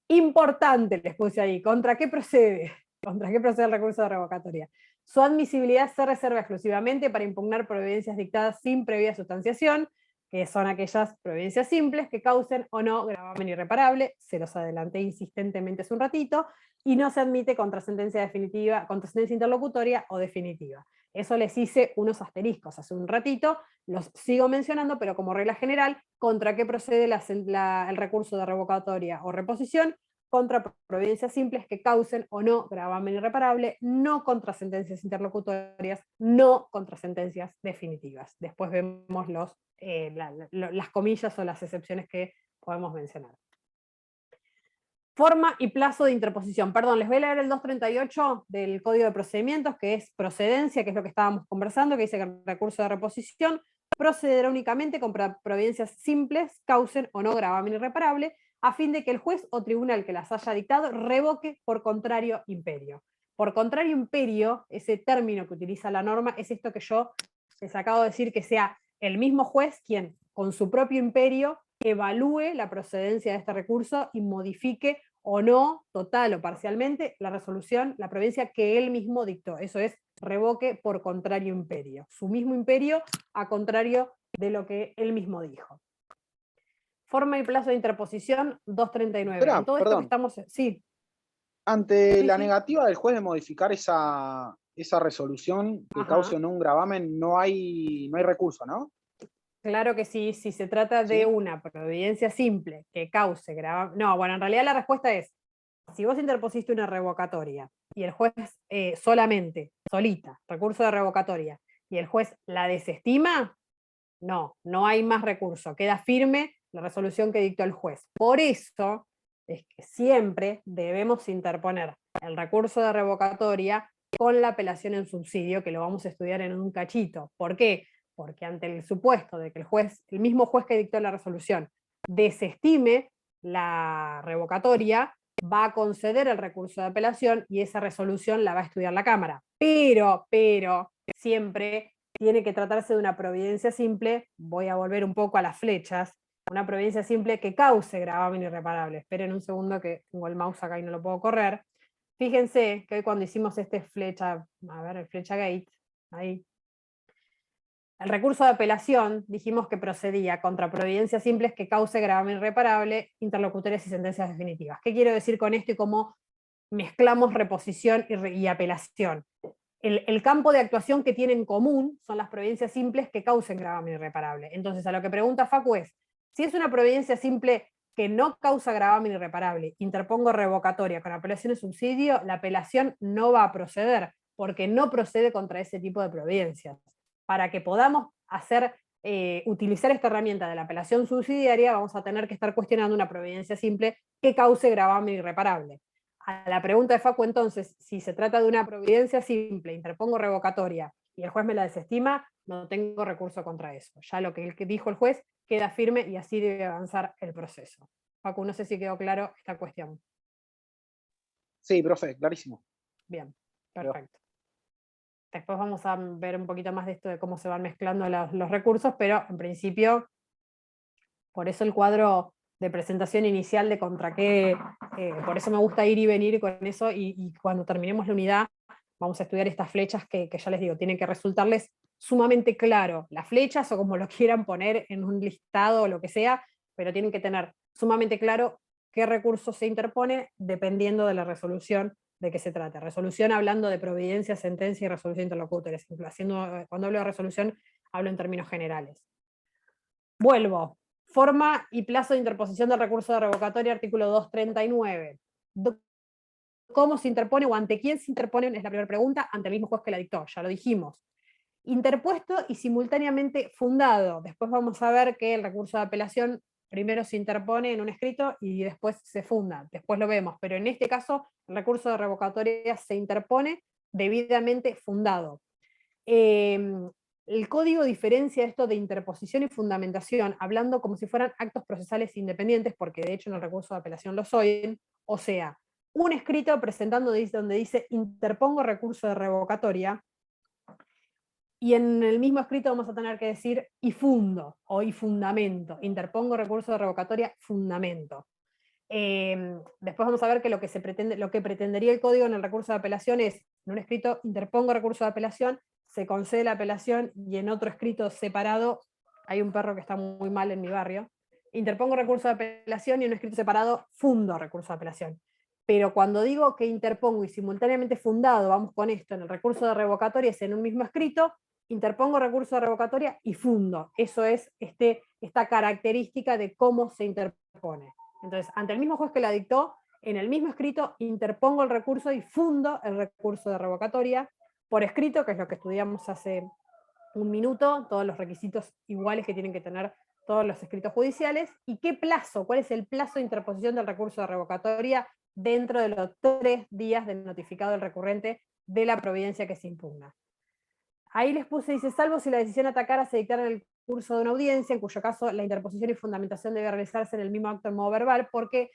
Importante, les puse ahí, ¿contra qué procede? ¿Contra qué procede el recurso de revocatoria? Su admisibilidad se reserva exclusivamente para impugnar providencias dictadas sin previa sustanciación, que son aquellas providencias simples que causen o no gravamen irreparable, se los adelanté insistentemente hace un ratito, y no se admite contra sentencia definitiva, contra sentencia interlocutoria o definitiva. Eso les hice unos asteriscos hace un ratito, los sigo mencionando, pero como regla general, ¿contra qué procede el recurso de revocatoria o reposición? Contra providencias simples que causen o no gravamen irreparable, no contra sentencias interlocutorias, no contra sentencias definitivas. Después vemos las comillas o las excepciones que podemos mencionar. Forma y plazo de interposición. Perdón, les voy a leer el 238 del Código de Procedimientos, que es procedencia, que es lo que estábamos conversando, que dice que el recurso de reposición procederá únicamente contra providencias simples, causen o no gravamen irreparable, a fin de que el juez o tribunal que las haya dictado revoque por contrario imperio. Por contrario imperio, ese término que utiliza la norma, es esto que yo les acabo de decir, que sea el mismo juez quien, con su propio imperio, evalúe la procedencia de este recurso y modifique o no, total o parcialmente, la resolución, la providencia que él mismo dictó. Eso es revoque por contrario imperio. Su mismo imperio a contrario de lo que él mismo dijo. Forma y plazo de interposición, 239. Espera, En todo esto que estamos... Sí. Ante Sí, la sí. negativa del juez de modificar esa resolución que Ajá. cause o no un gravamen, no hay recurso, ¿no? Claro que sí, si se trata de ¿Sí? una providencia simple que cause gravamen... No, bueno, en realidad la respuesta es, si vos interpusiste una revocatoria y el juez solita, recurso de revocatoria, y el juez la desestima, no hay más recurso, queda firme la resolución que dictó el juez. Por eso es que siempre debemos interponer el recurso de revocatoria con la apelación en subsidio, que lo vamos a estudiar en un cachito. ¿Por qué? Porque ante el supuesto de que el mismo juez que dictó la resolución, desestime la revocatoria, va a conceder el recurso de apelación y esa resolución la va a estudiar la Cámara. Pero, siempre tiene que tratarse de una providencia simple, voy a volver un poco a las flechas, una providencia simple que cause gravamen irreparable. Esperen un segundo que tengo el mouse acá y no lo puedo correr. Fíjense que hoy cuando hicimos el flecha gate, ahí, el recurso de apelación dijimos que procedía contra providencias simples que cause gravamen irreparable, interlocutores y sentencias definitivas. ¿Qué quiero decir con esto y cómo mezclamos reposición y apelación? El campo de actuación que tienen en común son las providencias simples que causen gravamen irreparable. Entonces, a lo que pregunta Facu es, si es una providencia simple que no causa gravamen irreparable, interpongo revocatoria con apelación de subsidio, la apelación no va a proceder, porque no procede contra ese tipo de providencias. Para que podamos utilizar esta herramienta de la apelación subsidiaria, vamos a tener que estar cuestionando una providencia simple que cause gravamen irreparable. A la pregunta de Facu, entonces, si se trata de una providencia simple, interpongo revocatoria y el juez me la desestima, no tengo recurso contra eso. Ya lo que dijo el juez queda firme y así debe avanzar el proceso. Facu, no sé si quedó claro esta cuestión. Sí, profe, clarísimo. Bien, perfecto. Después vamos a ver un poquito más de esto de cómo se van mezclando los recursos, pero en principio, por eso el cuadro de presentación inicial de contra qué, por eso me gusta ir y venir con eso, y cuando terminemos la unidad vamos a estudiar estas flechas que ya les digo, tienen que resultarles sumamente claro, las flechas o como lo quieran poner en un listado o lo que sea, pero tienen que tener sumamente claro qué recurso se interpone dependiendo de la resolución de qué se trata. Resolución hablando de providencia, sentencia y resolución interlocutores. Cuando hablo de resolución, hablo en términos generales. Vuelvo. Forma y plazo de interposición del recurso de revocatoria, artículo 239. ¿Cómo se interpone o ante quién se interpone? Es la primera pregunta, ante el mismo juez que la dictó, ya lo dijimos. Interpuesto y simultáneamente fundado. Después vamos a ver que el recurso de apelación primero se interpone en un escrito y después se funda, después lo vemos, pero en este caso el recurso de revocatoria se interpone debidamente fundado. El código diferencia esto de interposición y fundamentación, hablando como si fueran actos procesales independientes, porque de hecho en el recurso de apelación lo son, o sea, un escrito presentando donde dice interpongo recurso de revocatoria, y en el mismo escrito vamos a tener que decir y fundo, o y fundamento, interpongo recurso de revocatoria, fundamento. Después vamos a ver que lo que pretendería el código en el recurso de apelación es, en un escrito interpongo recurso de apelación, se concede la apelación, y en otro escrito separado, hay un perro que está muy mal en mi barrio, interpongo recurso de apelación, y en un escrito separado fundo recurso de apelación. Pero cuando digo que interpongo y simultáneamente fundado, vamos con esto, en el recurso de revocatoria es en un mismo escrito, interpongo recurso de revocatoria y fundo. Eso es esta característica de cómo se interpone. Entonces, ante el mismo juez que la dictó, en el mismo escrito interpongo el recurso y fundo el recurso de revocatoria por escrito, que es lo que estudiamos hace un minuto, todos los requisitos iguales que tienen que tener todos los escritos judiciales, y qué plazo, cuál es el plazo de interposición del recurso de revocatoria dentro de los 3 días del notificado del recurrente de la providencia que se impugna. Ahí les puse, dice, salvo si la decisión atacara se dictara en el curso de una audiencia, en cuyo caso la interposición y fundamentación debe realizarse en el mismo acto en modo verbal, porque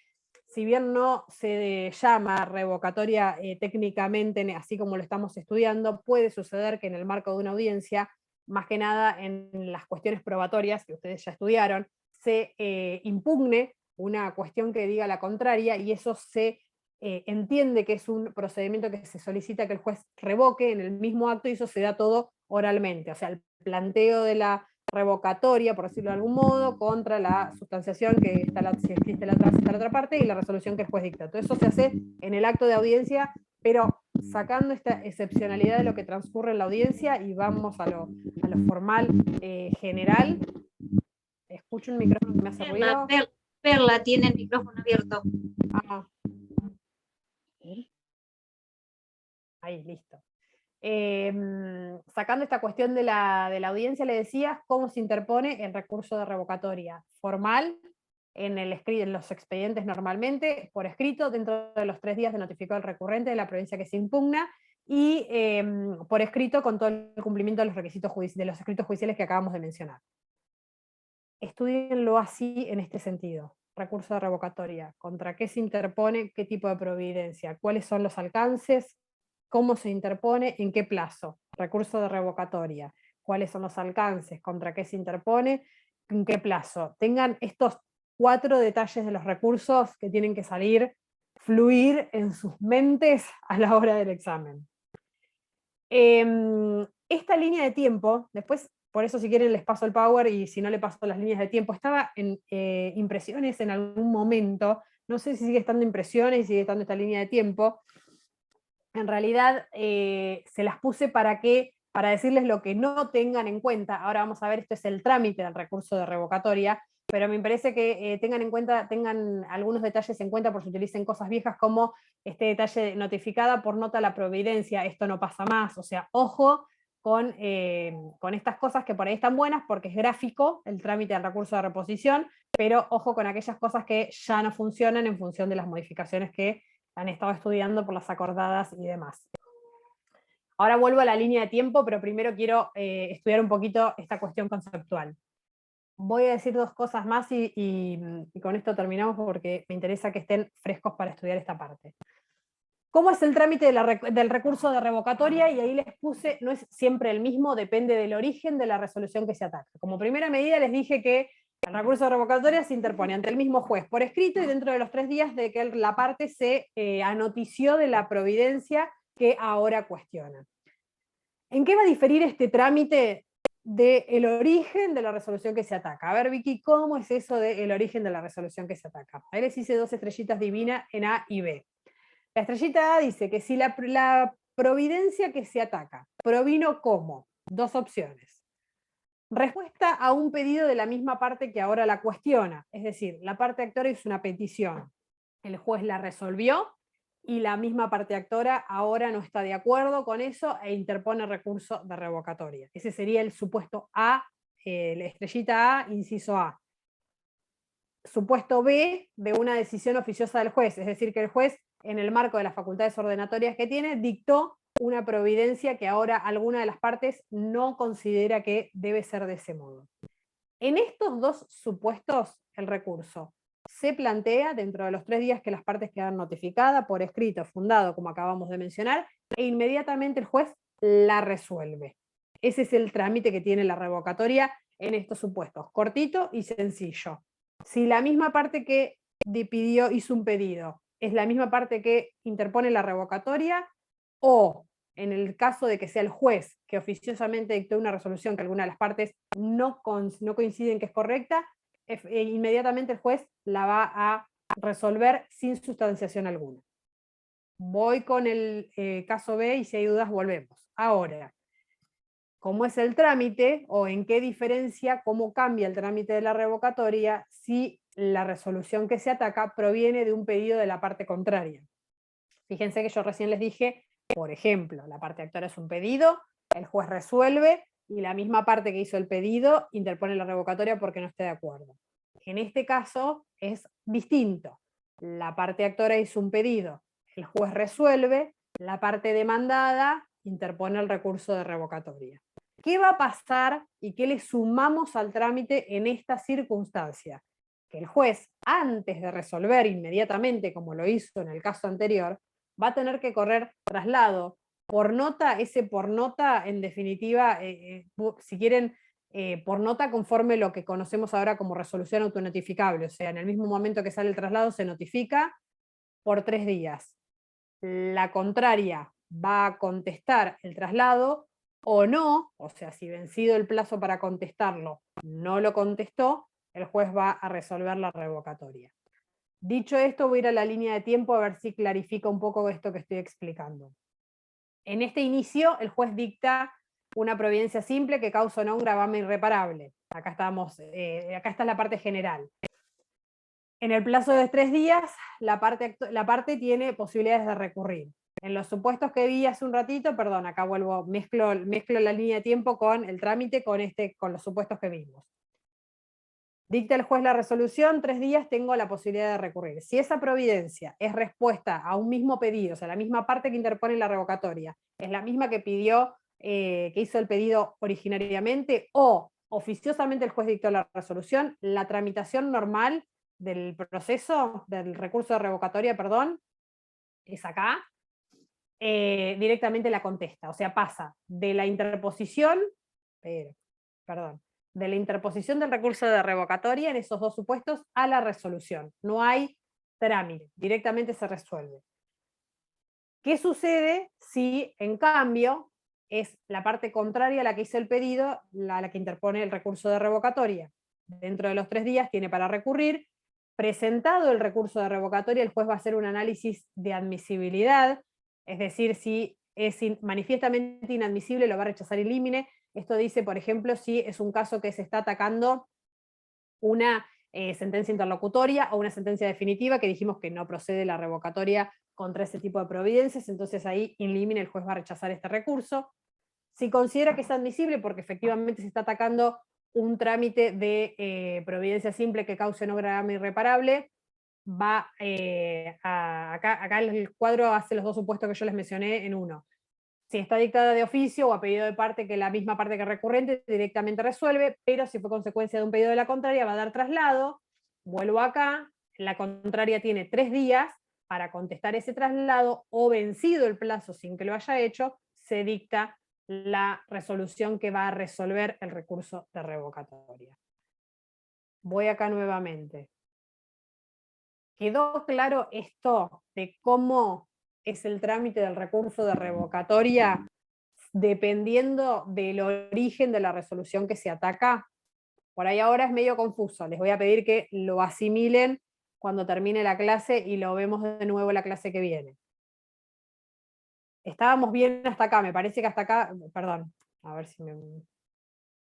si bien no se llama revocatoria técnicamente, así como lo estamos estudiando, puede suceder que en el marco de una audiencia, más que nada en las cuestiones probatorias que ustedes ya estudiaron, se impugne una cuestión que diga la contraria, y eso se entiende que es un procedimiento que se solicita que el juez revoque en el mismo acto, y eso se da todo oralmente. O sea, el planteo de la revocatoria, por decirlo de algún modo, contra la sustanciación que está si existe la otra parte, y la resolución que el juez dicta. Todo eso se hace en el acto de audiencia, pero sacando esta excepcionalidad de lo que transcurre en la audiencia, y vamos a lo formal general. Escucho un micrófono que me hace ruido. Perla tiene el micrófono abierto. Ah. Ahí, listo. Sacando esta cuestión de la audiencia, le decía cómo se interpone el recurso de revocatoria formal en los expedientes normalmente, por escrito, dentro de los 3 días de notificado el recurrente de la provincia que se impugna, y por escrito con todo el cumplimiento de los requisitos de los escritos judiciales que acabamos de mencionar. Estúdienlo así en este sentido. Recurso de revocatoria, ¿contra qué se interpone? ¿Qué tipo de providencia? ¿Cuáles son los alcances? ¿Cómo se interpone? ¿En qué plazo? Recurso de revocatoria, ¿cuáles son los alcances? ¿Contra qué se interpone? ¿En qué plazo? Tengan estos 4 detalles de los recursos que tienen que fluir en sus mentes a la hora del examen. Esta línea de tiempo, después, por eso si quieren les paso el power, y si no le paso las líneas de tiempo, estaba en impresiones en algún momento, no sé si sigue estando impresiones y sigue estando esta línea de tiempo. En realidad se las puse para decirles lo que no tengan en cuenta. Ahora vamos a ver, esto es el trámite del recurso de revocatoria, pero me parece que tengan algunos detalles en cuenta por si utilicen cosas viejas, como este detalle de notificada por nota a la providencia, esto no pasa más. O sea, ojo con estas cosas que por ahí están buenas porque es gráfico el trámite del recurso de reposición, pero ojo con aquellas cosas que ya no funcionan en función de las modificaciones que han estado estudiando por las acordadas y demás. Ahora vuelvo a la línea de tiempo, pero primero quiero estudiar un poquito esta cuestión conceptual. Voy a decir 2 cosas más y con esto terminamos, porque me interesa que estén frescos para estudiar esta parte. ¿Cómo es el trámite del recurso de revocatoria? Y ahí les puse, no es siempre el mismo, depende del origen de la resolución que se ataca. Como primera medida les dije que el recurso de revocatoria se interpone ante el mismo juez por escrito, y dentro de los 3 días de que la parte se anotició de la providencia que ahora cuestiona. ¿En qué va a diferir este trámite del origen de la resolución que se ataca? A ver, Vicky, ¿cómo es eso del origen de la resolución que se ataca? Ahí les hice 2 estrellitas divinas en A y B. La estrellita A dice que si la providencia que se ataca provino como 2 opciones. Respuesta a un pedido de la misma parte que ahora la cuestiona, es decir, la parte actora hizo una petición, el juez la resolvió, y la misma parte actora ahora no está de acuerdo con eso e interpone recurso de revocatoria. Ese sería el supuesto A, la estrellita A, inciso A. Supuesto B, de una decisión oficiosa del juez, es decir, que el juez, en el marco de las facultades ordenatorias que tiene, dictó una providencia que ahora alguna de las partes no considera que debe ser de ese modo. En estos 2 supuestos, el recurso se plantea dentro de los 3 días que las partes quedan notificadas, por escrito, fundado, como acabamos de mencionar, e inmediatamente el juez la resuelve. Ese es el trámite que tiene la revocatoria en estos supuestos, cortito y sencillo. Si la misma parte que hizo un pedido, ¿es la misma parte que interpone la revocatoria? O en el caso de que sea el juez que oficiosamente dictó una resolución que alguna de las partes no coinciden que es correcta, inmediatamente el juez la va a resolver sin sustanciación alguna. Voy con el caso B y si hay dudas volvemos. Ahora, ¿cómo es el trámite o en qué diferencia, cómo cambia el trámite de la revocatoria si la resolución que se ataca proviene de un pedido de la parte contraria? Fíjense que yo recién les dije, por ejemplo, la parte actora es un pedido, el juez resuelve y la misma parte que hizo el pedido interpone la revocatoria porque no esté de acuerdo. En este caso es distinto. La parte actora hizo un pedido, el juez resuelve, la parte demandada interpone el recurso de revocatoria. ¿Qué va a pasar y qué le sumamos al trámite en esta circunstancia? Que el juez, antes de resolver inmediatamente, como lo hizo en el caso anterior, va a tener que correr traslado por nota. Ese por nota, en definitiva, si quieren, por nota conforme lo que conocemos ahora como resolución autonotificable, o sea, en el mismo momento que sale el traslado se notifica por 3 días. La contraria va a contestar el traslado o no, o sea, si vencido el plazo para contestarlo no lo contestó, el juez va a resolver la revocatoria. Dicho esto, voy a ir a la línea de tiempo a ver si clarifica un poco esto que estoy explicando. En este inicio, el juez dicta una providencia simple que causa o no un gravamen irreparable. Acá está la parte general. En el plazo de 3 días, la parte tiene posibilidades de recurrir. En los supuestos que vi hace un ratito, perdón, acá vuelvo, mezclo la línea de tiempo con el trámite, con los supuestos que vimos. Dicta el juez la resolución, 3 días tengo la posibilidad de recurrir. Si esa providencia es respuesta a un mismo pedido, o sea, la misma parte que interpone la revocatoria, es la misma que pidió, que hizo el pedido originariamente, o oficiosamente el juez dictó la resolución, la tramitación normal del proceso, del recurso de revocatoria, perdón, es acá, directamente la contesta, o sea, pasa de la interposición, de la interposición del recurso de revocatoria en esos 2 supuestos a la resolución. No hay trámite, directamente se resuelve. ¿Qué sucede si, en cambio, es la parte contraria a la que hizo el pedido, la que interpone el recurso de revocatoria? Dentro de los 3 días tiene para recurrir. Presentado el recurso de revocatoria, el juez va a hacer un análisis de admisibilidad, es decir, si es manifiestamente inadmisible, lo va a rechazar in limine. Esto dice, por ejemplo, si es un caso que se está atacando una sentencia interlocutoria o una sentencia definitiva, que dijimos que no procede la revocatoria contra ese tipo de providencias, entonces ahí in limine el juez va a rechazar este recurso. Si considera que es admisible porque efectivamente se está atacando un trámite de providencia simple que cause no gravamen irreparable, va acá el cuadro hace los 2 supuestos que yo les mencioné en uno. Si está dictada de oficio o a pedido de parte, que la misma parte que recurrente directamente resuelve, pero si fue consecuencia de un pedido de la contraria va a dar traslado. Vuelvo acá, la contraria tiene 3 días para contestar ese traslado, o vencido el plazo sin que lo haya hecho, se dicta la resolución que va a resolver el recurso de revocatoria. Voy acá nuevamente. ¿Quedó claro esto de cómo es el trámite del recurso de revocatoria dependiendo del origen de la resolución que se ataca? Por ahí ahora es medio confuso, les voy a pedir que lo asimilen cuando termine la clase y lo vemos de nuevo la clase que viene. Estábamos bien hasta acá, me parece que hasta acá, perdón, a ver si me...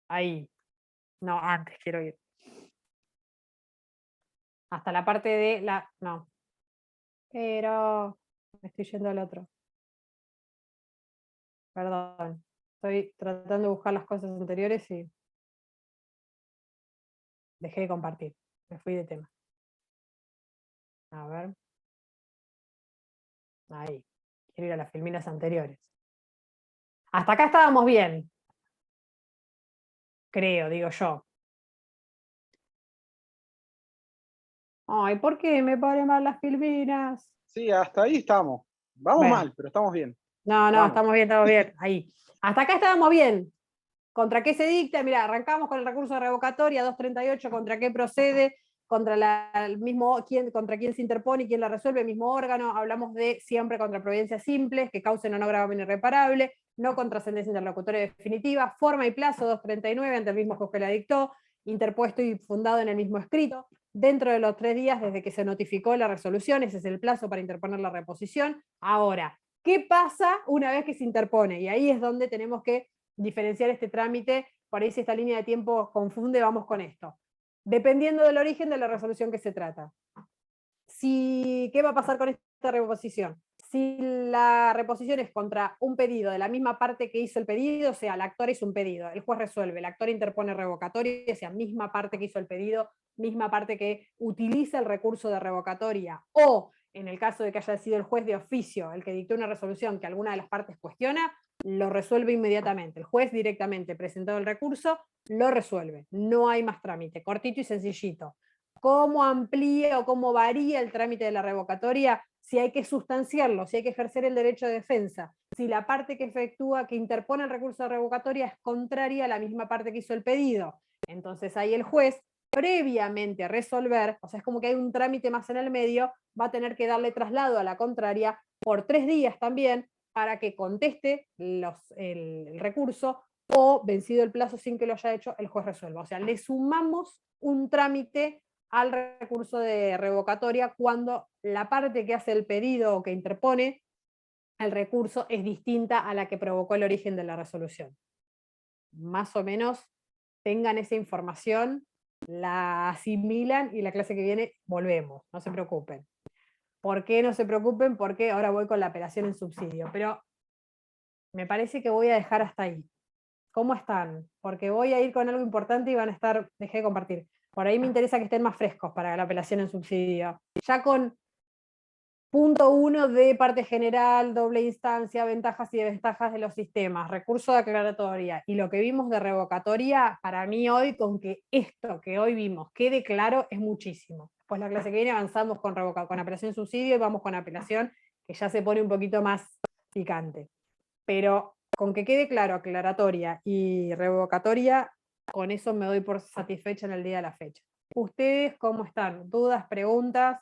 Ahí, no, antes quiero ir. Hasta la parte de la... no. Pero... me estoy yendo al otro. Perdón. Estoy tratando de buscar las cosas anteriores y... dejé de compartir. Me fui de tema. A ver. Ahí. Quiero ir a las filminas anteriores. Hasta acá estábamos bien. Creo, digo yo. Ay, ¿por qué me ponen mal las filminas? Sí, hasta ahí estamos. Vamos Bueno. mal, pero estamos bien. No, Vamos. estamos bien, ahí. Hasta acá estábamos bien. ¿Contra qué se dicta? Mira, arrancamos con el recurso de revocatoria 238, ¿contra qué procede? contra quién se interpone y quién la resuelve, el mismo órgano. Hablamos de siempre contra providencias simples que causen o no gravamen irreparable, no contra sentencia interlocutoria definitiva, forma y plazo 239 ante el mismo juez que la dictó, interpuesto y fundado en el mismo escrito, dentro de los 3 días desde que se notificó la resolución. Ese es el plazo para interponer la reposición. Ahora, ¿qué pasa una vez que se interpone? Y ahí es donde tenemos que diferenciar este trámite. Por ahí, si esta línea de tiempo os confunde, vamos con esto. Dependiendo del origen de la resolución que se trata. ¿Qué va a pasar con esta reposición? Si la reposición es contra un pedido de la misma parte que hizo el pedido, o sea, el actor hizo un pedido, el juez resuelve, el actor interpone revocatoria, o sea, misma parte que hizo el pedido, misma parte que utiliza el recurso de revocatoria, o en el caso de que haya sido el juez de oficio el que dictó una resolución que alguna de las partes cuestiona, lo resuelve inmediatamente. El juez directamente presentado el recurso, lo resuelve. No hay más trámite, cortito y sencillito. ¿Cómo amplía o cómo varía el trámite de la revocatoria? Si hay que sustanciarlo, si hay que ejercer el derecho de defensa, si la parte que interpone el recurso de revocatoria es contraria a la misma parte que hizo el pedido. Entonces ahí el juez, previamente a resolver, o sea, es como que hay un trámite más en el medio, va a tener que darle traslado a la contraria por 3 días también, para que conteste el recurso, o vencido el plazo sin que lo haya hecho, el juez resuelva. O sea, le sumamos un trámite al recurso de revocatoria cuando la parte que hace el pedido o que interpone el recurso es distinta a la que provocó el origen de la resolución. Más o menos tengan esa información, la asimilan y la clase que viene volvemos, no se preocupen. ¿Por qué no se preocupen? Porque ahora voy con la apelación en subsidio, pero me parece que voy a dejar hasta ahí. ¿Cómo están? Porque voy a ir con algo importante y van a estar, dejé de compartir. Por ahí me interesa que estén más frescos para la apelación en subsidio. Ya con punto 1 de parte general, doble instancia, ventajas y desventajas de los sistemas, recurso de aclaratoria y lo que vimos de revocatoria, para mí hoy, con que esto que hoy vimos quede claro, es muchísimo. Después la clase que viene avanzamos con apelación en subsidio y vamos con apelación, que ya se pone un poquito más picante. Pero con que quede claro aclaratoria y revocatoria, con eso me doy por satisfecha en el día de la fecha. ¿Ustedes cómo están? ¿Dudas, preguntas?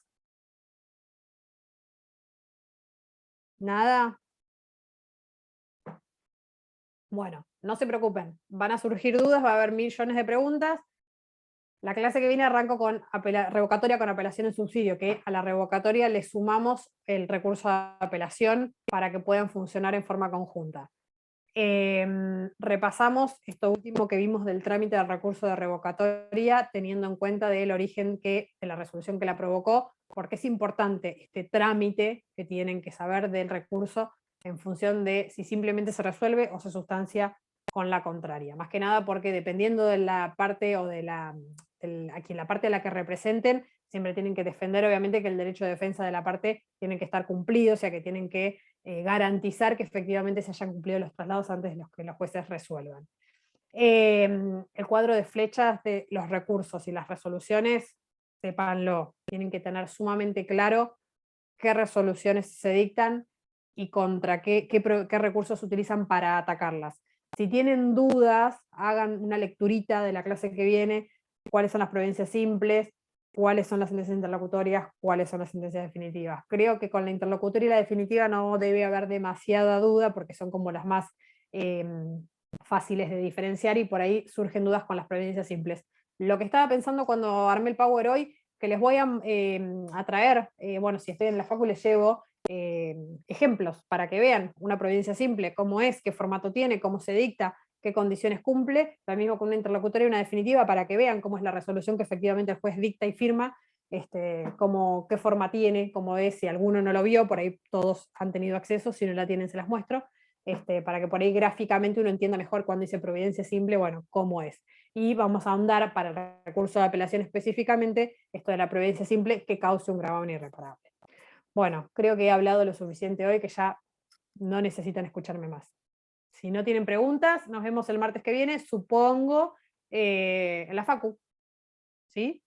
¿Nada? Bueno, no se preocupen, van a surgir dudas, va a haber millones de preguntas. La clase que viene arranco con revocatoria con apelación en subsidio, que a la revocatoria le sumamos el recurso de apelación para que puedan funcionar en forma conjunta. Repasamos esto último que vimos del trámite del recurso de revocatoria, teniendo en cuenta del origen de la resolución que la provocó, porque es importante este trámite que tienen que saber del recurso en función de si simplemente se resuelve o se sustancia con la contraria. Más que nada porque dependiendo de la parte o de la parte a la que representen, siempre tienen que defender, obviamente, que el derecho de defensa de la parte tiene que estar cumplido, o sea que tienen que garantizar que efectivamente se hayan cumplido los traslados antes de que los jueces resuelvan. El cuadro de flechas de los recursos y las resoluciones, sépanlo, tienen que tener sumamente claro qué resoluciones se dictan y contra qué recursos se utilizan para atacarlas. Si tienen dudas, hagan una lecturita de la clase que viene, cuáles son las providencias simples, cuáles son las sentencias interlocutorias, cuáles son las sentencias definitivas. Creo que con la interlocutoria y la definitiva no debe haber demasiada duda, porque son como las más fáciles de diferenciar, y por ahí surgen dudas con las providencias simples. Lo que estaba pensando cuando armé el Power hoy, que les voy a traer, bueno, si estoy en la facu les llevo ejemplos para que vean una providencia simple, cómo es, qué formato tiene, cómo se dicta, qué condiciones cumple, lo mismo con una interlocutoria y una definitiva, para que vean cómo es la resolución que efectivamente el juez dicta y firma, qué forma tiene, cómo es, si alguno no lo vio, por ahí todos han tenido acceso, si no la tienen se las muestro, para que por ahí gráficamente uno entienda mejor cuando dice providencia simple, bueno, cómo es. Y vamos a ahondar para el recurso de apelación específicamente, esto de la providencia simple que cause un gravamen irreparable. Bueno, creo que he hablado lo suficiente hoy, que ya no necesitan escucharme más. Si no tienen preguntas, nos vemos el martes que viene, supongo, en la facu. ¿Sí?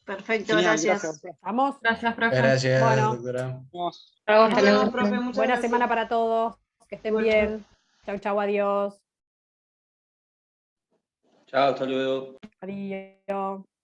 Perfecto, Genial, gracias. ¿Vamos? Gracias, profe. Gracias, Bueno. doctora. Vamos. Bravo, Nos hasta luego. vemos, profe. Muchas Buena gracias. semana para todos. Que estén Igual, bien. Chau, chau, adiós. Chao, hasta luego. Adiós.